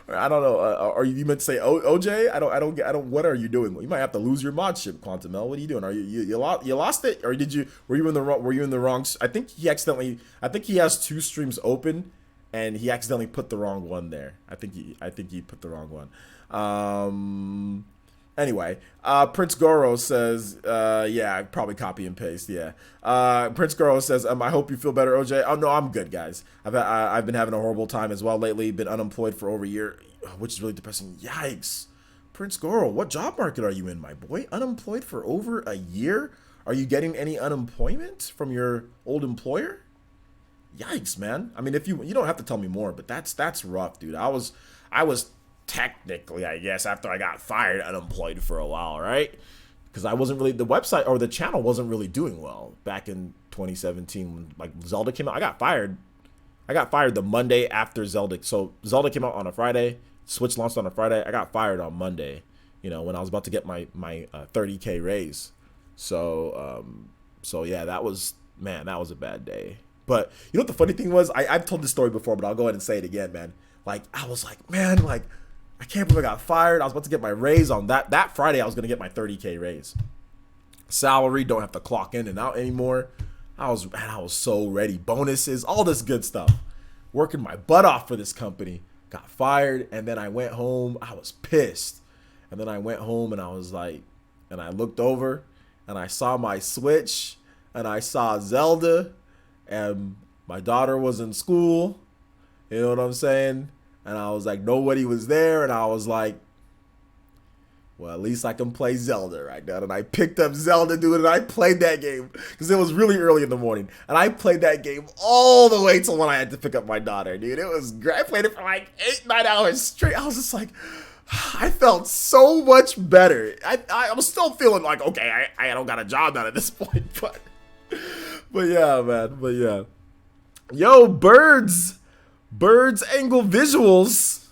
A: I don't know. Are you meant to say OJ? I don't. What are you doing? You might have to lose your modship, Quantum L. What are you doing? Are you lost it, or did you? Were you in the wrong? Were you in the wrong? I think he accidentally. I think he has two streams open, and he accidentally put the wrong one there. I think he put the wrong one. Anyway, Prince Goro says, yeah, probably copy and paste. Yeah. Prince Goro says, I hope you feel better, OJ. Oh no, I'm good, guys. I've been having a horrible time as well lately. Been unemployed for over a year, which is really depressing. Yikes. Prince Goro, what job market are you in, my boy? Unemployed for over a year? Are you getting any unemployment from your old employer? Yikes, man. I mean, if you don't have to tell me more, but that's rough, dude. I was technically, I guess, after I got fired, unemployed for a while, right? Because I wasn't really, the website or the channel wasn't really doing well back in 2017 when like Zelda came out. I got fired the Monday after Zelda. So Zelda came out on a Friday, Switch launched on a Friday. I got fired on Monday, when I was about to get my 30K raise. So yeah, that was a bad day. But you know what the funny thing was? I've told this story before, but I'll go ahead and say it again, man. Like, I was like, man, like, I can't believe I got fired. I was about to get my raise on that Friday. I was going to get my 30K raise. Salary, don't have to clock in and out anymore. I was so ready. Bonuses, all this good stuff. Working my butt off for this company. Got fired, and then I went home. I was pissed. And then I went home, and I was like, and I looked over, and I saw my Switch, and I saw Zelda, and my daughter was in school. You know what I'm saying? And I was like, nobody was there, and I was like, well, at least I can play Zelda right now. And I picked up Zelda, dude, and I played that game because it was really early in the morning. And I played that game all the way till when I had to pick up my daughter, dude. It was great. I played it for like 8-9 hours straight. I was just like, I felt so much better. I was still feeling like, okay, I don't got a job now at this point, but yeah, man, but yeah. Yo, Birds Angle Visuals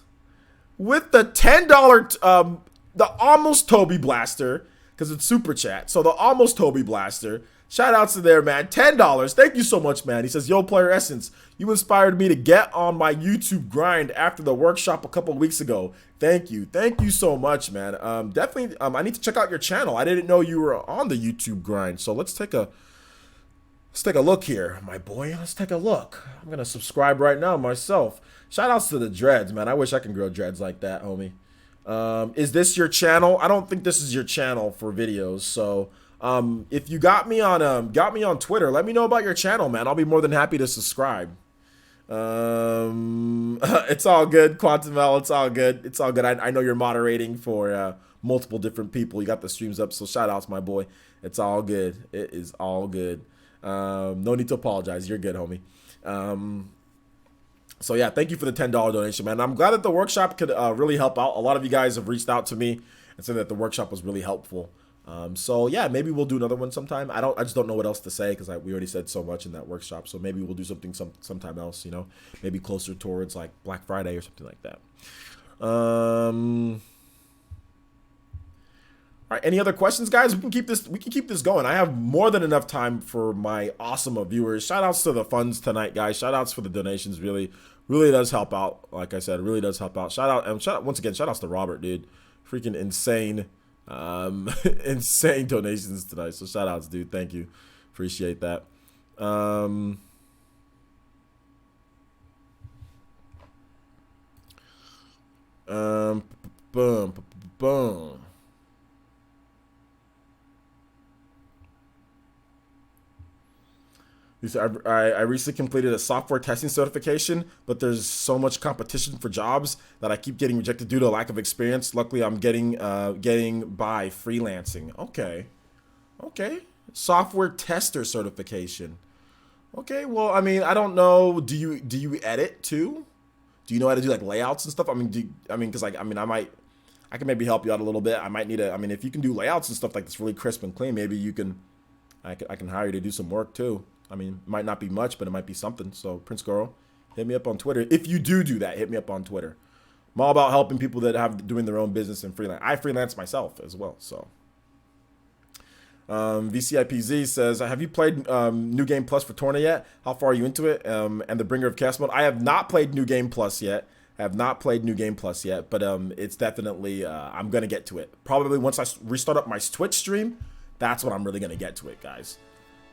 A: with the $10, the Almost Toby Blaster, because it's Super Chat. So the Almost Toby Blaster. Shout outs to there, man. $10. Thank you so much, man. He says, yo, Player Essence, you inspired me to get on my YouTube grind after the workshop a couple weeks ago. Thank you. Thank you so much, man. Definitely, I need to check out your channel. I didn't know you were on the YouTube grind. So let's take a look here, my boy. Let's take a look. I'm going to subscribe right now myself. Shout outs to the dreads, man. I wish I can grow dreads like that, homie. Is this your channel? I don't think this is your channel for videos. So, if you got me on Twitter, let me know about your channel, man. I'll be more than happy to subscribe. It's all good, Quantum L. It's all good. It's all good. I know you're moderating for multiple different people. You got the streams up, so shout outs, my boy. It's all good. It is all good. No need to apologize. You're good, homie. So yeah, thank you for the $10 donation, man. I'm glad that the workshop could really help out. A lot of you guys have reached out to me and said that the workshop was really helpful. So yeah, maybe we'll do another one sometime. I just don't know what else to say because we already said so much in that workshop. So maybe we'll do something sometime else, you know, maybe closer towards like Black Friday or something like that. All right, any other questions, guys? We can keep this going. I have more than enough time for my awesome viewers. Shout outs to the funds tonight, guys. Shout outs for the donations. Really does help out. Like I said, it really does help out. Shout out once again, shout outs to Robert, dude. Freaking insane. Insane donations tonight. So shout outs, dude. Thank you. Appreciate that. Boom. I recently completed a software testing certification, but there's so much competition for jobs that I keep getting rejected due to a lack of experience. Luckily, I'm getting by freelancing. Okay. Software tester certification. Okay, well, I mean, I don't know. Do you edit too? Do you know how to do like layouts and stuff? I mean, because I can maybe help you out a little bit. I might need a. I mean, if you can do layouts and stuff like this really crisp and clean, maybe you can. I can hire you to do some work too. I mean, it might not be much, but it might be something. So, Prince Girl, hit me up on Twitter. If you do that, hit me up on Twitter. I'm all about helping people that have doing their own business and freelance. I freelance myself as well. So, VCIPZ says, have you played New Game Plus for Torna yet? How far are you into it? And the Bringer of Chaos mode. I have not played New Game Plus yet. But it's definitely, I'm going to get to it. Probably once I restart up my Twitch stream, that's when I'm really going to get to it, guys.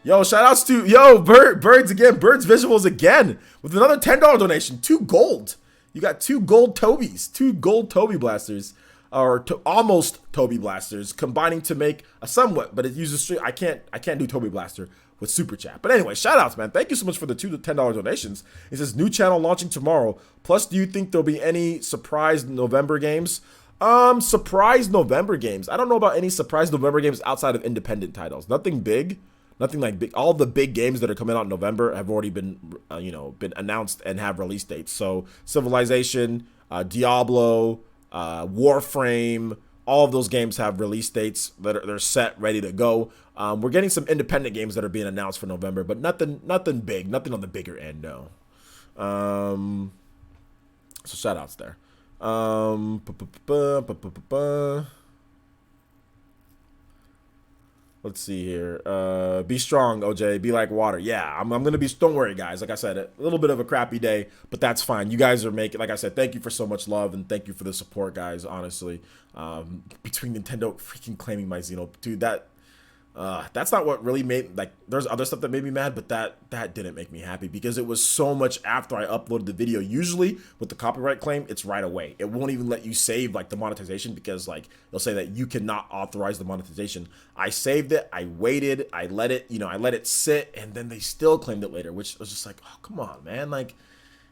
A: Yo, shout outs to, Birds again, Birds Visuals again, with another $10 donation, 2 gold. You got 2 gold Tobies, 2 gold Toby Blasters, or almost Toby Blasters, combining to make a somewhat, but it uses stream. I can't do Toby Blaster with Super Chat. But anyway, shout outs, man. Thank you so much for the $2 to $10 donations. It says, new channel launching tomorrow. Plus, do you think there'll be any surprise November games? Surprise November games. I don't know about any surprise November games outside of independent titles. Nothing big. Nothing like big. All the big games that are coming out in November have already been, been announced and have release dates. So Civilization, Diablo, Warframe, all of those games have release dates that they're set, ready to go. We're getting some independent games that are being announced for November, but nothing big, nothing on the bigger end, no. So shout outs there. Let's see here. Be strong, OJ. Be like water. Yeah, I'm gonna be. Don't worry, guys. Like I said, a little bit of a crappy day, but that's fine. You guys are making. Like I said, thank you for so much love and thank you for the support, guys. Honestly, between Nintendo freaking claiming my Xenoblade, dude, that. That's not what really made, like, there's other stuff that made me mad, but that didn't make me happy because it was so much after I uploaded the video. Usually with the copyright claim, it's right away. It won't even let you save like the monetization because like they'll say that you cannot authorize the monetization. I saved it, I waited, I let it sit, and then they still claimed it later, which was just like, oh, come on, man. Like,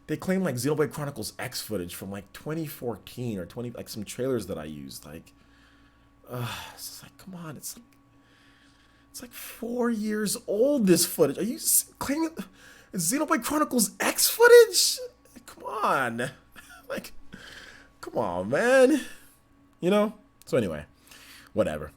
A: they claimed like Xenoblade Chronicles X footage from like 2014 or like some trailers that I used. Like, it's just like, come on, it's like 4 years old, this footage. Are you claiming Xenoblade Chronicles X footage? Come on. Like, come on, man. You know? So anyway, whatever.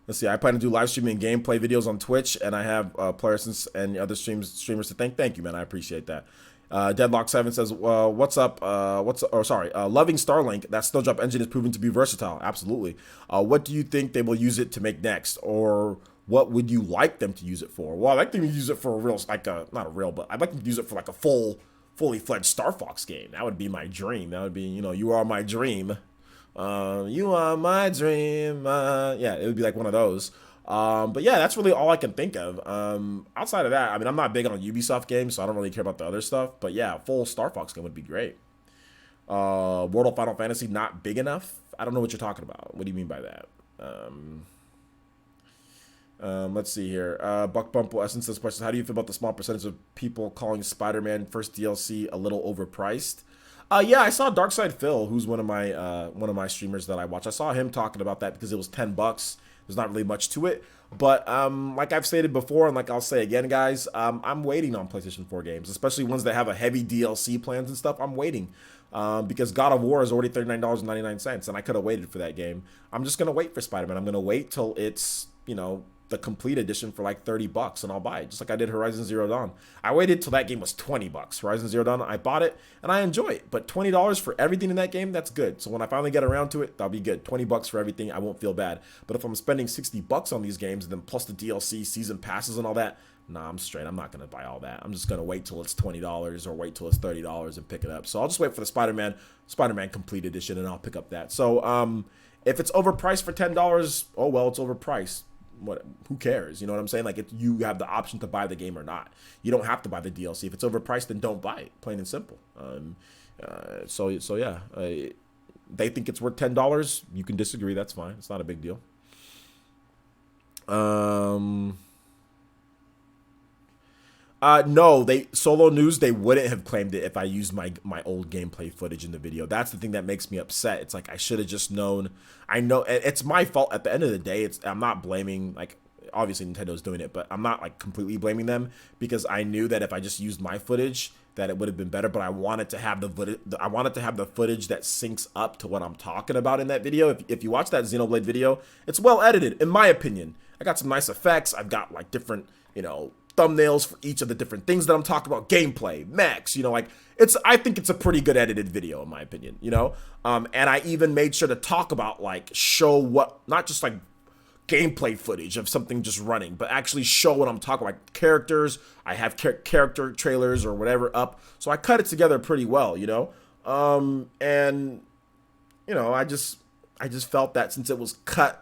A: Let's see. I plan to do live streaming and gameplay videos on Twitch, and I have players and other streamers to thank. Thank you, man. I appreciate that. Deadlock7 says, what's up? Loving Starlink. That Snowdrop engine is proven to be versatile. Absolutely. What do you think they will use it to make next? Or what would you like them to use it for? Well, I'd like them to use it for a real, like a, not a real, but I'd like them to use it for like a fully fledged Star Fox game. That would be my dream. That would be, you are my dream. You are my dream. Yeah, it would be like one of those. But yeah, that's really all I can think of. Outside of that, I mean, I'm not big on Ubisoft games, so I don't really care about the other stuff. But yeah, full Star Fox game would be great. World of Final Fantasy, not big enough? I don't know what you're talking about. What do you mean by that? Let's see here. Buck Bumple Essence says, questions, how do you feel about the small percentage of people calling Spider-Man first DLC a little overpriced? Yeah, I saw Darkside Phil, who's one of my streamers that I watch. I saw him talking about that because it was $10. There's not really much to it, but like I've stated before, and like I'll say again, guys, I'm waiting on PlayStation 4 games, especially ones that have a heavy DLC plans and stuff. I'm waiting because God of War is already $39.99, and I could have waited for that game. I'm just gonna wait for Spider-Man. I'm gonna wait till it's the complete edition for like $30, and I'll buy it, just like I did Horizon Zero Dawn. I waited till that game was $20. Horizon Zero Dawn, I bought it, and I enjoy it. But $20 for everything in that game, that's good. So when I finally get around to it, that'll be good. $20 for everything, I won't feel bad. But if I'm spending $60 on these games, and then plus the DLC, season passes, and all that, nah, I'm straight. I'm not gonna buy all that. I'm just gonna wait till it's $20 or wait till it's $30 and pick it up. So I'll just wait for the Spider-Man Complete Edition, and I'll pick up that. So if it's overpriced for $10, oh well, it's overpriced. Who cares? You know what I'm saying? Like, you have the option to buy the game or not. You don't have to buy the DLC. If it's overpriced, then don't buy it. Plain and simple. So yeah, they think it's worth $10. You can disagree. That's fine. It's not a big deal. No, Solo News, they wouldn't have claimed it if I used my old gameplay footage in the video. That's the thing that makes me upset. It's like, I should have just known. I know it's my fault at the end of the day. I'm not blaming, like, obviously Nintendo's doing it, but I'm not like completely blaming them, because I knew that if I just used my footage, that it would have been better. But I wanted to have the footage that syncs up to what I'm talking about in that video. If you watch that Xenoblade video, it's well edited, in my opinion. I got some nice effects. I've got like different, thumbnails for each of the different things that I'm talking about, gameplay, mechs, like I think it's a pretty good edited video in my opinion, and I even made sure to talk about, like, show what, not just like gameplay footage of something just running, but actually show what I'm talking about, like characters. I have character trailers or whatever up, so I cut it together pretty well, and I just felt that since it was cut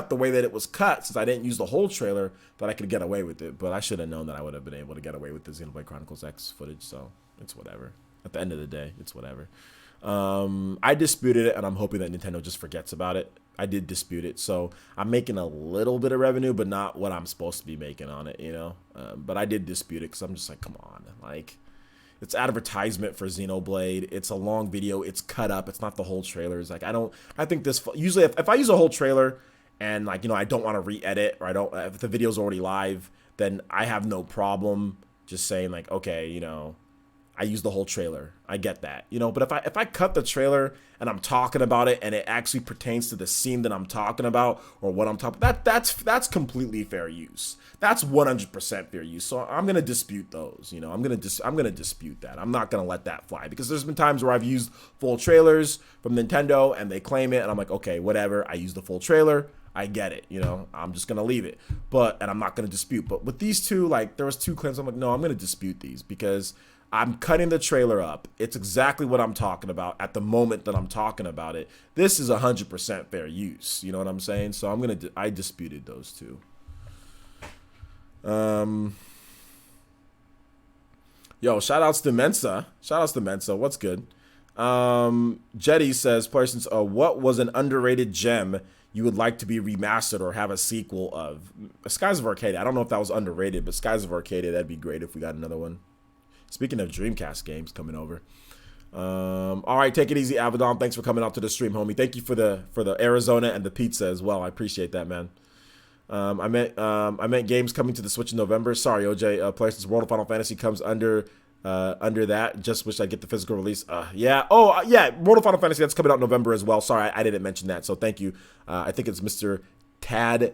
A: the way that it was cut, since I didn't use the whole trailer, that I could get away with it. But I should have known that I would have been able to get away with the Xenoblade Chronicles X footage, so it's whatever. At the end of the day, it's whatever. I disputed it, and I'm hoping that Nintendo just forgets about it. I did dispute it, so I'm making a little bit of revenue, but not what I'm supposed to be making on it, But I did dispute it, because I'm just like, come on. Like, it's advertisement for Xenoblade. It's a long video. It's cut up. It's not the whole trailer. It's like, I think this, usually if I use a whole trailer and, like, I don't want to re-edit, or if the video's already live, then I have no problem just saying, like, okay, I use the whole trailer. I get that, but if I cut the trailer and I'm talking about it and it actually pertains to the scene that I'm talking about, or what I'm talking about, that's completely fair use. That's 100% fair use. So I'm going to dispute those, I'm going to dispute that. I'm not going to let that fly, because there's been times where I've used full trailers from Nintendo and they claim it, and I'm like, okay, whatever. I used the full trailer. I get it, I'm just going to leave it, and I'm not going to dispute. But with these two, like, there was two claims. I'm like, no, I'm going to dispute these, because I'm cutting the trailer up. It's exactly what I'm talking about at the moment that I'm talking about it. This is 100% fair use. You know what I'm saying? So I disputed those two. Yo, shout outs to Mensa. Shout outs to Mensa. What's good? Jetty says, persons, what was an underrated gem you would like to be remastered or have a sequel of? Skies of Arcadia. I don't know if that was underrated, but Skies of Arcadia, that'd be great if we got another one. Speaking of Dreamcast games coming over. All right, take it easy, Avedon. Thanks for coming out to the stream, homie. Thank you for the Arizona and the pizza as well. I appreciate that, man. I meant games coming to the Switch in November. Sorry, OJ. PlayStation's World of Final Fantasy comes under that. Just wish I'd get the physical release. Yeah. Oh, yeah. World of Final Fantasy, that's coming out in November as well. Sorry, I didn't mention that. So thank you. I think it's Mr. Tad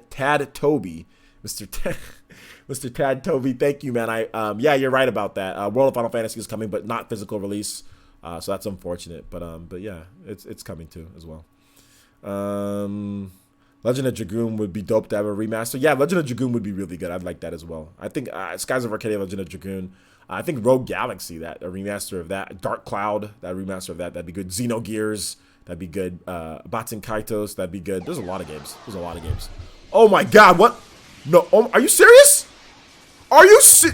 A: Toby. Mr. Tad Toby, thank you, man. Yeah, you're right about that. World of Final Fantasy is coming, but not physical release. So that's unfortunate. But yeah, it's coming too as well. Legend of Dragoon would be dope to have a remaster. Yeah, Legend of Dragoon would be really good. I'd like that as well. I think Skies of Arcadia, Legend of Dragoon. I think Rogue Galaxy, a remaster of that. Dark Cloud, that remaster of that'd be good. Xenogears, that'd be good. Baten Kaitos, that'd be good. There's a lot of games. Oh my God, what? No, are you serious?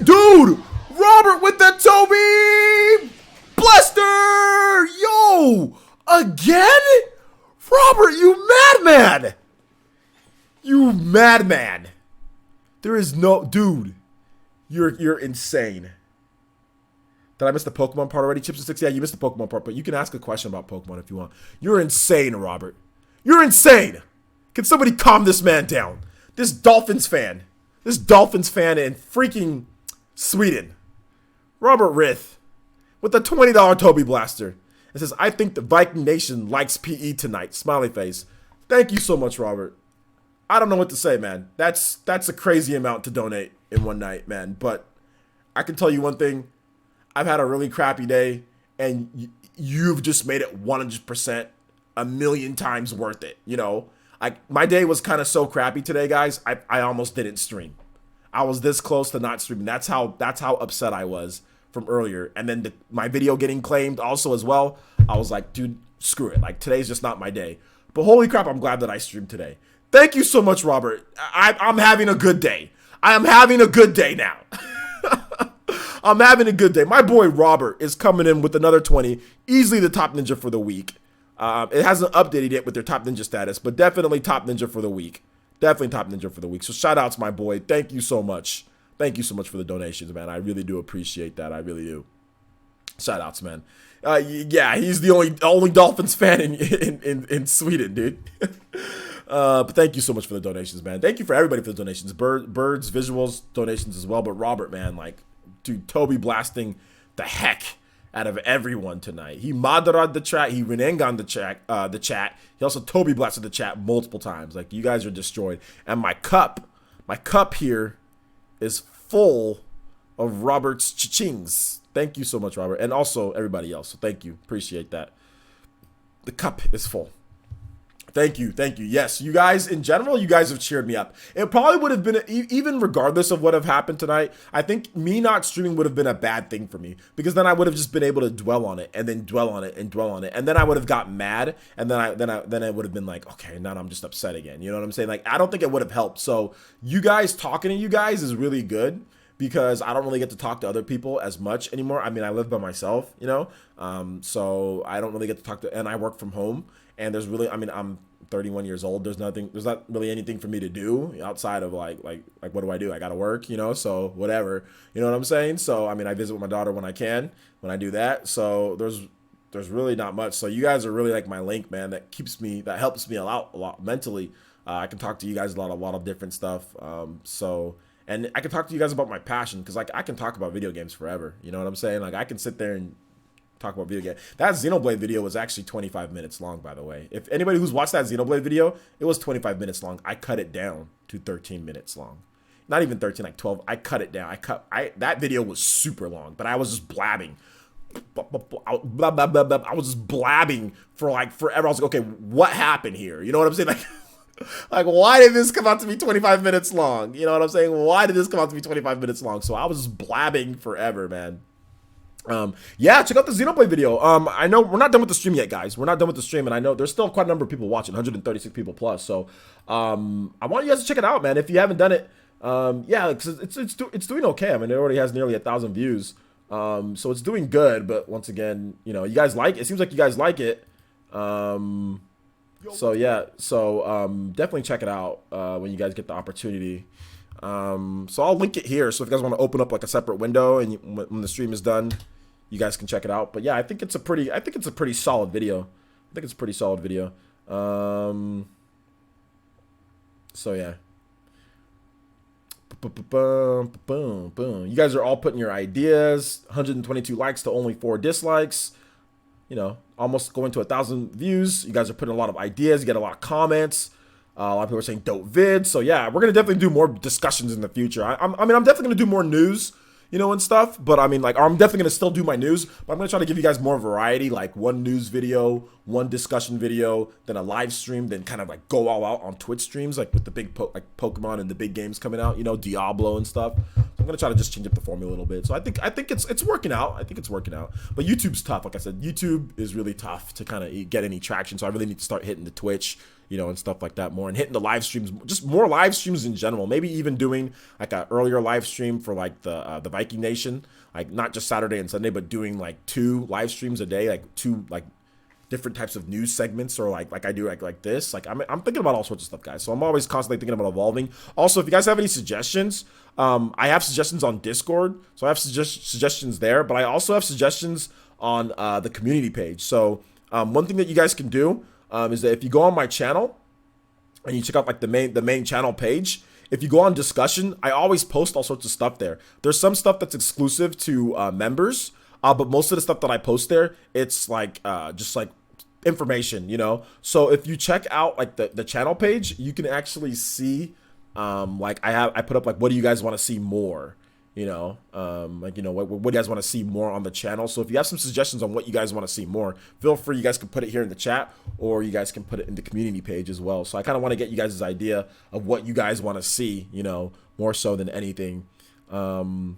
A: Dude, Robert with the Toby Blaster! Yo, again? Robert, you madman! You madman! There is no, dude. You're insane. Did I miss the Pokemon part already? Chips and Sticks? Yeah, you missed the Pokemon part, but you can ask a question about Pokemon if you want. You're insane, Robert. You're insane! Can somebody calm this man down? This Dolphins fan in freaking Sweden. Robert Rith with the $20 Toby Blaster. It says, I think the Viking Nation likes PE tonight. Smiley face. Thank you so much, Robert. I don't know what to say, man. That's a crazy amount to donate in one night, man. But I can tell you one thing. I've had a really crappy day, and you've just made it 100% a million times worth it. You know, my day was kind of so crappy today, guys. I almost didn't stream. I was this close to not streaming. That's how upset I was from earlier. And then my video getting claimed also as well. I was like, dude, screw it. Like, today's just not my day. But holy crap, I'm glad that I streamed today. Thank you so much, Robert. I'm having a good day. I am having a good day now. I'm having a good day. My boy Robert is coming in with another 20. Easily the top ninja for the week. It hasn't updated yet with their top ninja status, but definitely top ninja for the week. Definitely top ninja for the week. So shout outs, my boy. Thank you so much. Thank you so much for the donations, man. I really do appreciate that. I really do. Shout outs, man. Yeah, he's the only Dolphins fan in Sweden, dude. But thank you so much for the donations, man. Thank you for everybody for the donations. Birds, visuals, donations as well. But Robert, man, like, dude, Toby blasting the heck out of everyone tonight. He Madarad the chat. He Renengan the chat. He also Toby blasted the chat multiple times. Like, you guys are destroyed. And my cup here is full of Robert's cha-chings. Thank you so much, Robert. And also everybody else. So thank you. Appreciate that. The cup is full. Thank you. Yes, you guys, in general, you guys have cheered me up. It probably would have been, even regardless of what have happened tonight, I think me not streaming would have been a bad thing for me. Because then I would have just been able to dwell on it, and then dwell on it, and dwell on it. And then I would have got mad, and then I would have been like, okay, now I'm just upset again. You know what I'm saying? Like, I don't think it would have helped. So, you guys, talking to you guys is really good. Because I don't really get to talk to other people as much anymore. I mean, I live by myself, you know? So I don't really get to talk to, and I work from home. And there's really, I mean, I'm 31 years old. There's not really anything for me to do outside of like what do I do? I gotta work, you know? So whatever, you know what I'm saying? So, I mean, I visit with my daughter when I can, when I do that. So there's really not much. So you guys are really like my link, man, that helps me a lot mentally. I can talk to you guys a lot of different stuff. And I can talk to you guys about my passion, because like I can talk about video games forever. You know what I'm saying? Like I can sit there and talk about video games. That Xenoblade video was actually 25 minutes long, by the way. If anybody who's watched that Xenoblade video, it was 25 minutes long. I cut it down to 13 minutes long. Not even 13, like 12. I cut it down. That video was super long, but I was just blabbing. I was just blabbing for like forever. I was like, okay, what happened here? You know what I'm saying? Like, why did this come out to be 25 minutes long? You know what I'm saying? Why did this come out to be 25 minutes long? So I was just blabbing forever, man. Yeah, check out the Xenoblade video. I know we're not done with the stream yet, guys. We're not done with the stream, and I know there's still quite a number of people watching, 136 people plus. So, I want you guys to check it out, man. If you haven't done it, yeah, because it's doing okay. I mean, it already has nearly 1,000 views. So it's doing good. But once again, you know, you guys like it. It seems like you guys like it. So yeah, so definitely check it out when you guys get the opportunity. So I'll link it here. So if you guys want to open up like a separate window and when the stream is done, you guys can check it out. But yeah, I think it's a pretty solid video. I think it's a pretty solid video. So yeah. Boom, boom. You guys are all putting your ideas. 122 likes to only 4 dislikes. You know, almost going to 1,000 views. You guys are putting a lot of ideas. You get a lot of comments. A lot of people are saying dope vids. So yeah, we're gonna definitely do more discussions in the future. I mean, I'm definitely gonna do more news, you know, and stuff. But I mean, like, I'm definitely gonna still do my news. But I'm gonna try to give you guys more variety, like one news video, one discussion video, then a live stream, then kind of like go all out on Twitch streams, like with the big like Pokemon and the big games coming out, you know, Diablo and stuff. So I'm gonna try to just change up the formula a little bit. So I think it's working out. I think it's working out. But YouTube's tough. Like I said, YouTube is really tough to kind of get any traction. So I really need to start hitting the Twitch, you know, and stuff like that more, and hitting the live streams, just more live streams in general. Maybe even doing like a earlier live stream for like the Viking Nation, like not just Saturday and Sunday, but doing like 2 live streams a day, like 2 like different types of news segments, or like I do like this. Like I'm thinking about all sorts of stuff, guys. So I'm always constantly thinking about evolving. Also, if you guys have any suggestions, I have suggestions on Discord, so I have suggestions there, but I also have suggestions on the community page. So one thing that you guys can do is that if you go on my channel and you check out like the main channel page, if you go on discussion, I always post all sorts of stuff there. There's some stuff that's exclusive to members, but most of the stuff that I post there, it's like just like information, you know. So if you check out like the channel page, you can actually see like I put up like, what do you guys want to see more? You know, like, you know, what do you guys want to see more on the channel? So if you have some suggestions on what you guys want to see more, feel free. You guys can put it here in the chat, or you guys can put it in the community page as well. So I kind of want to get you guys' idea of what you guys want to see, you know, more so than anything. So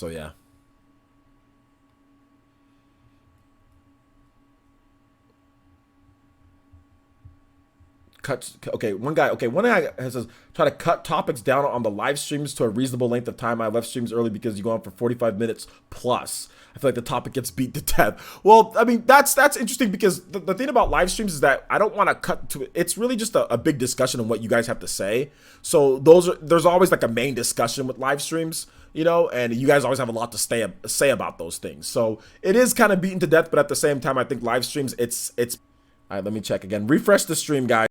A: yeah. One guy says try to cut topics down on the live streams to a reasonable length of time. I left streams early because you go on for 45 minutes plus. I feel like the topic gets beat to death. Well, I mean, that's interesting, because the thing about live streams is that I don't want to cut to it. It's really just a big discussion on what you guys have to say. So there's always like a main discussion with live streams, you know, and you guys always have a lot to say about those things. So it is kind of beaten to death, but at the same time, I think live streams, it's all right, let me check again. Refresh the stream, guys.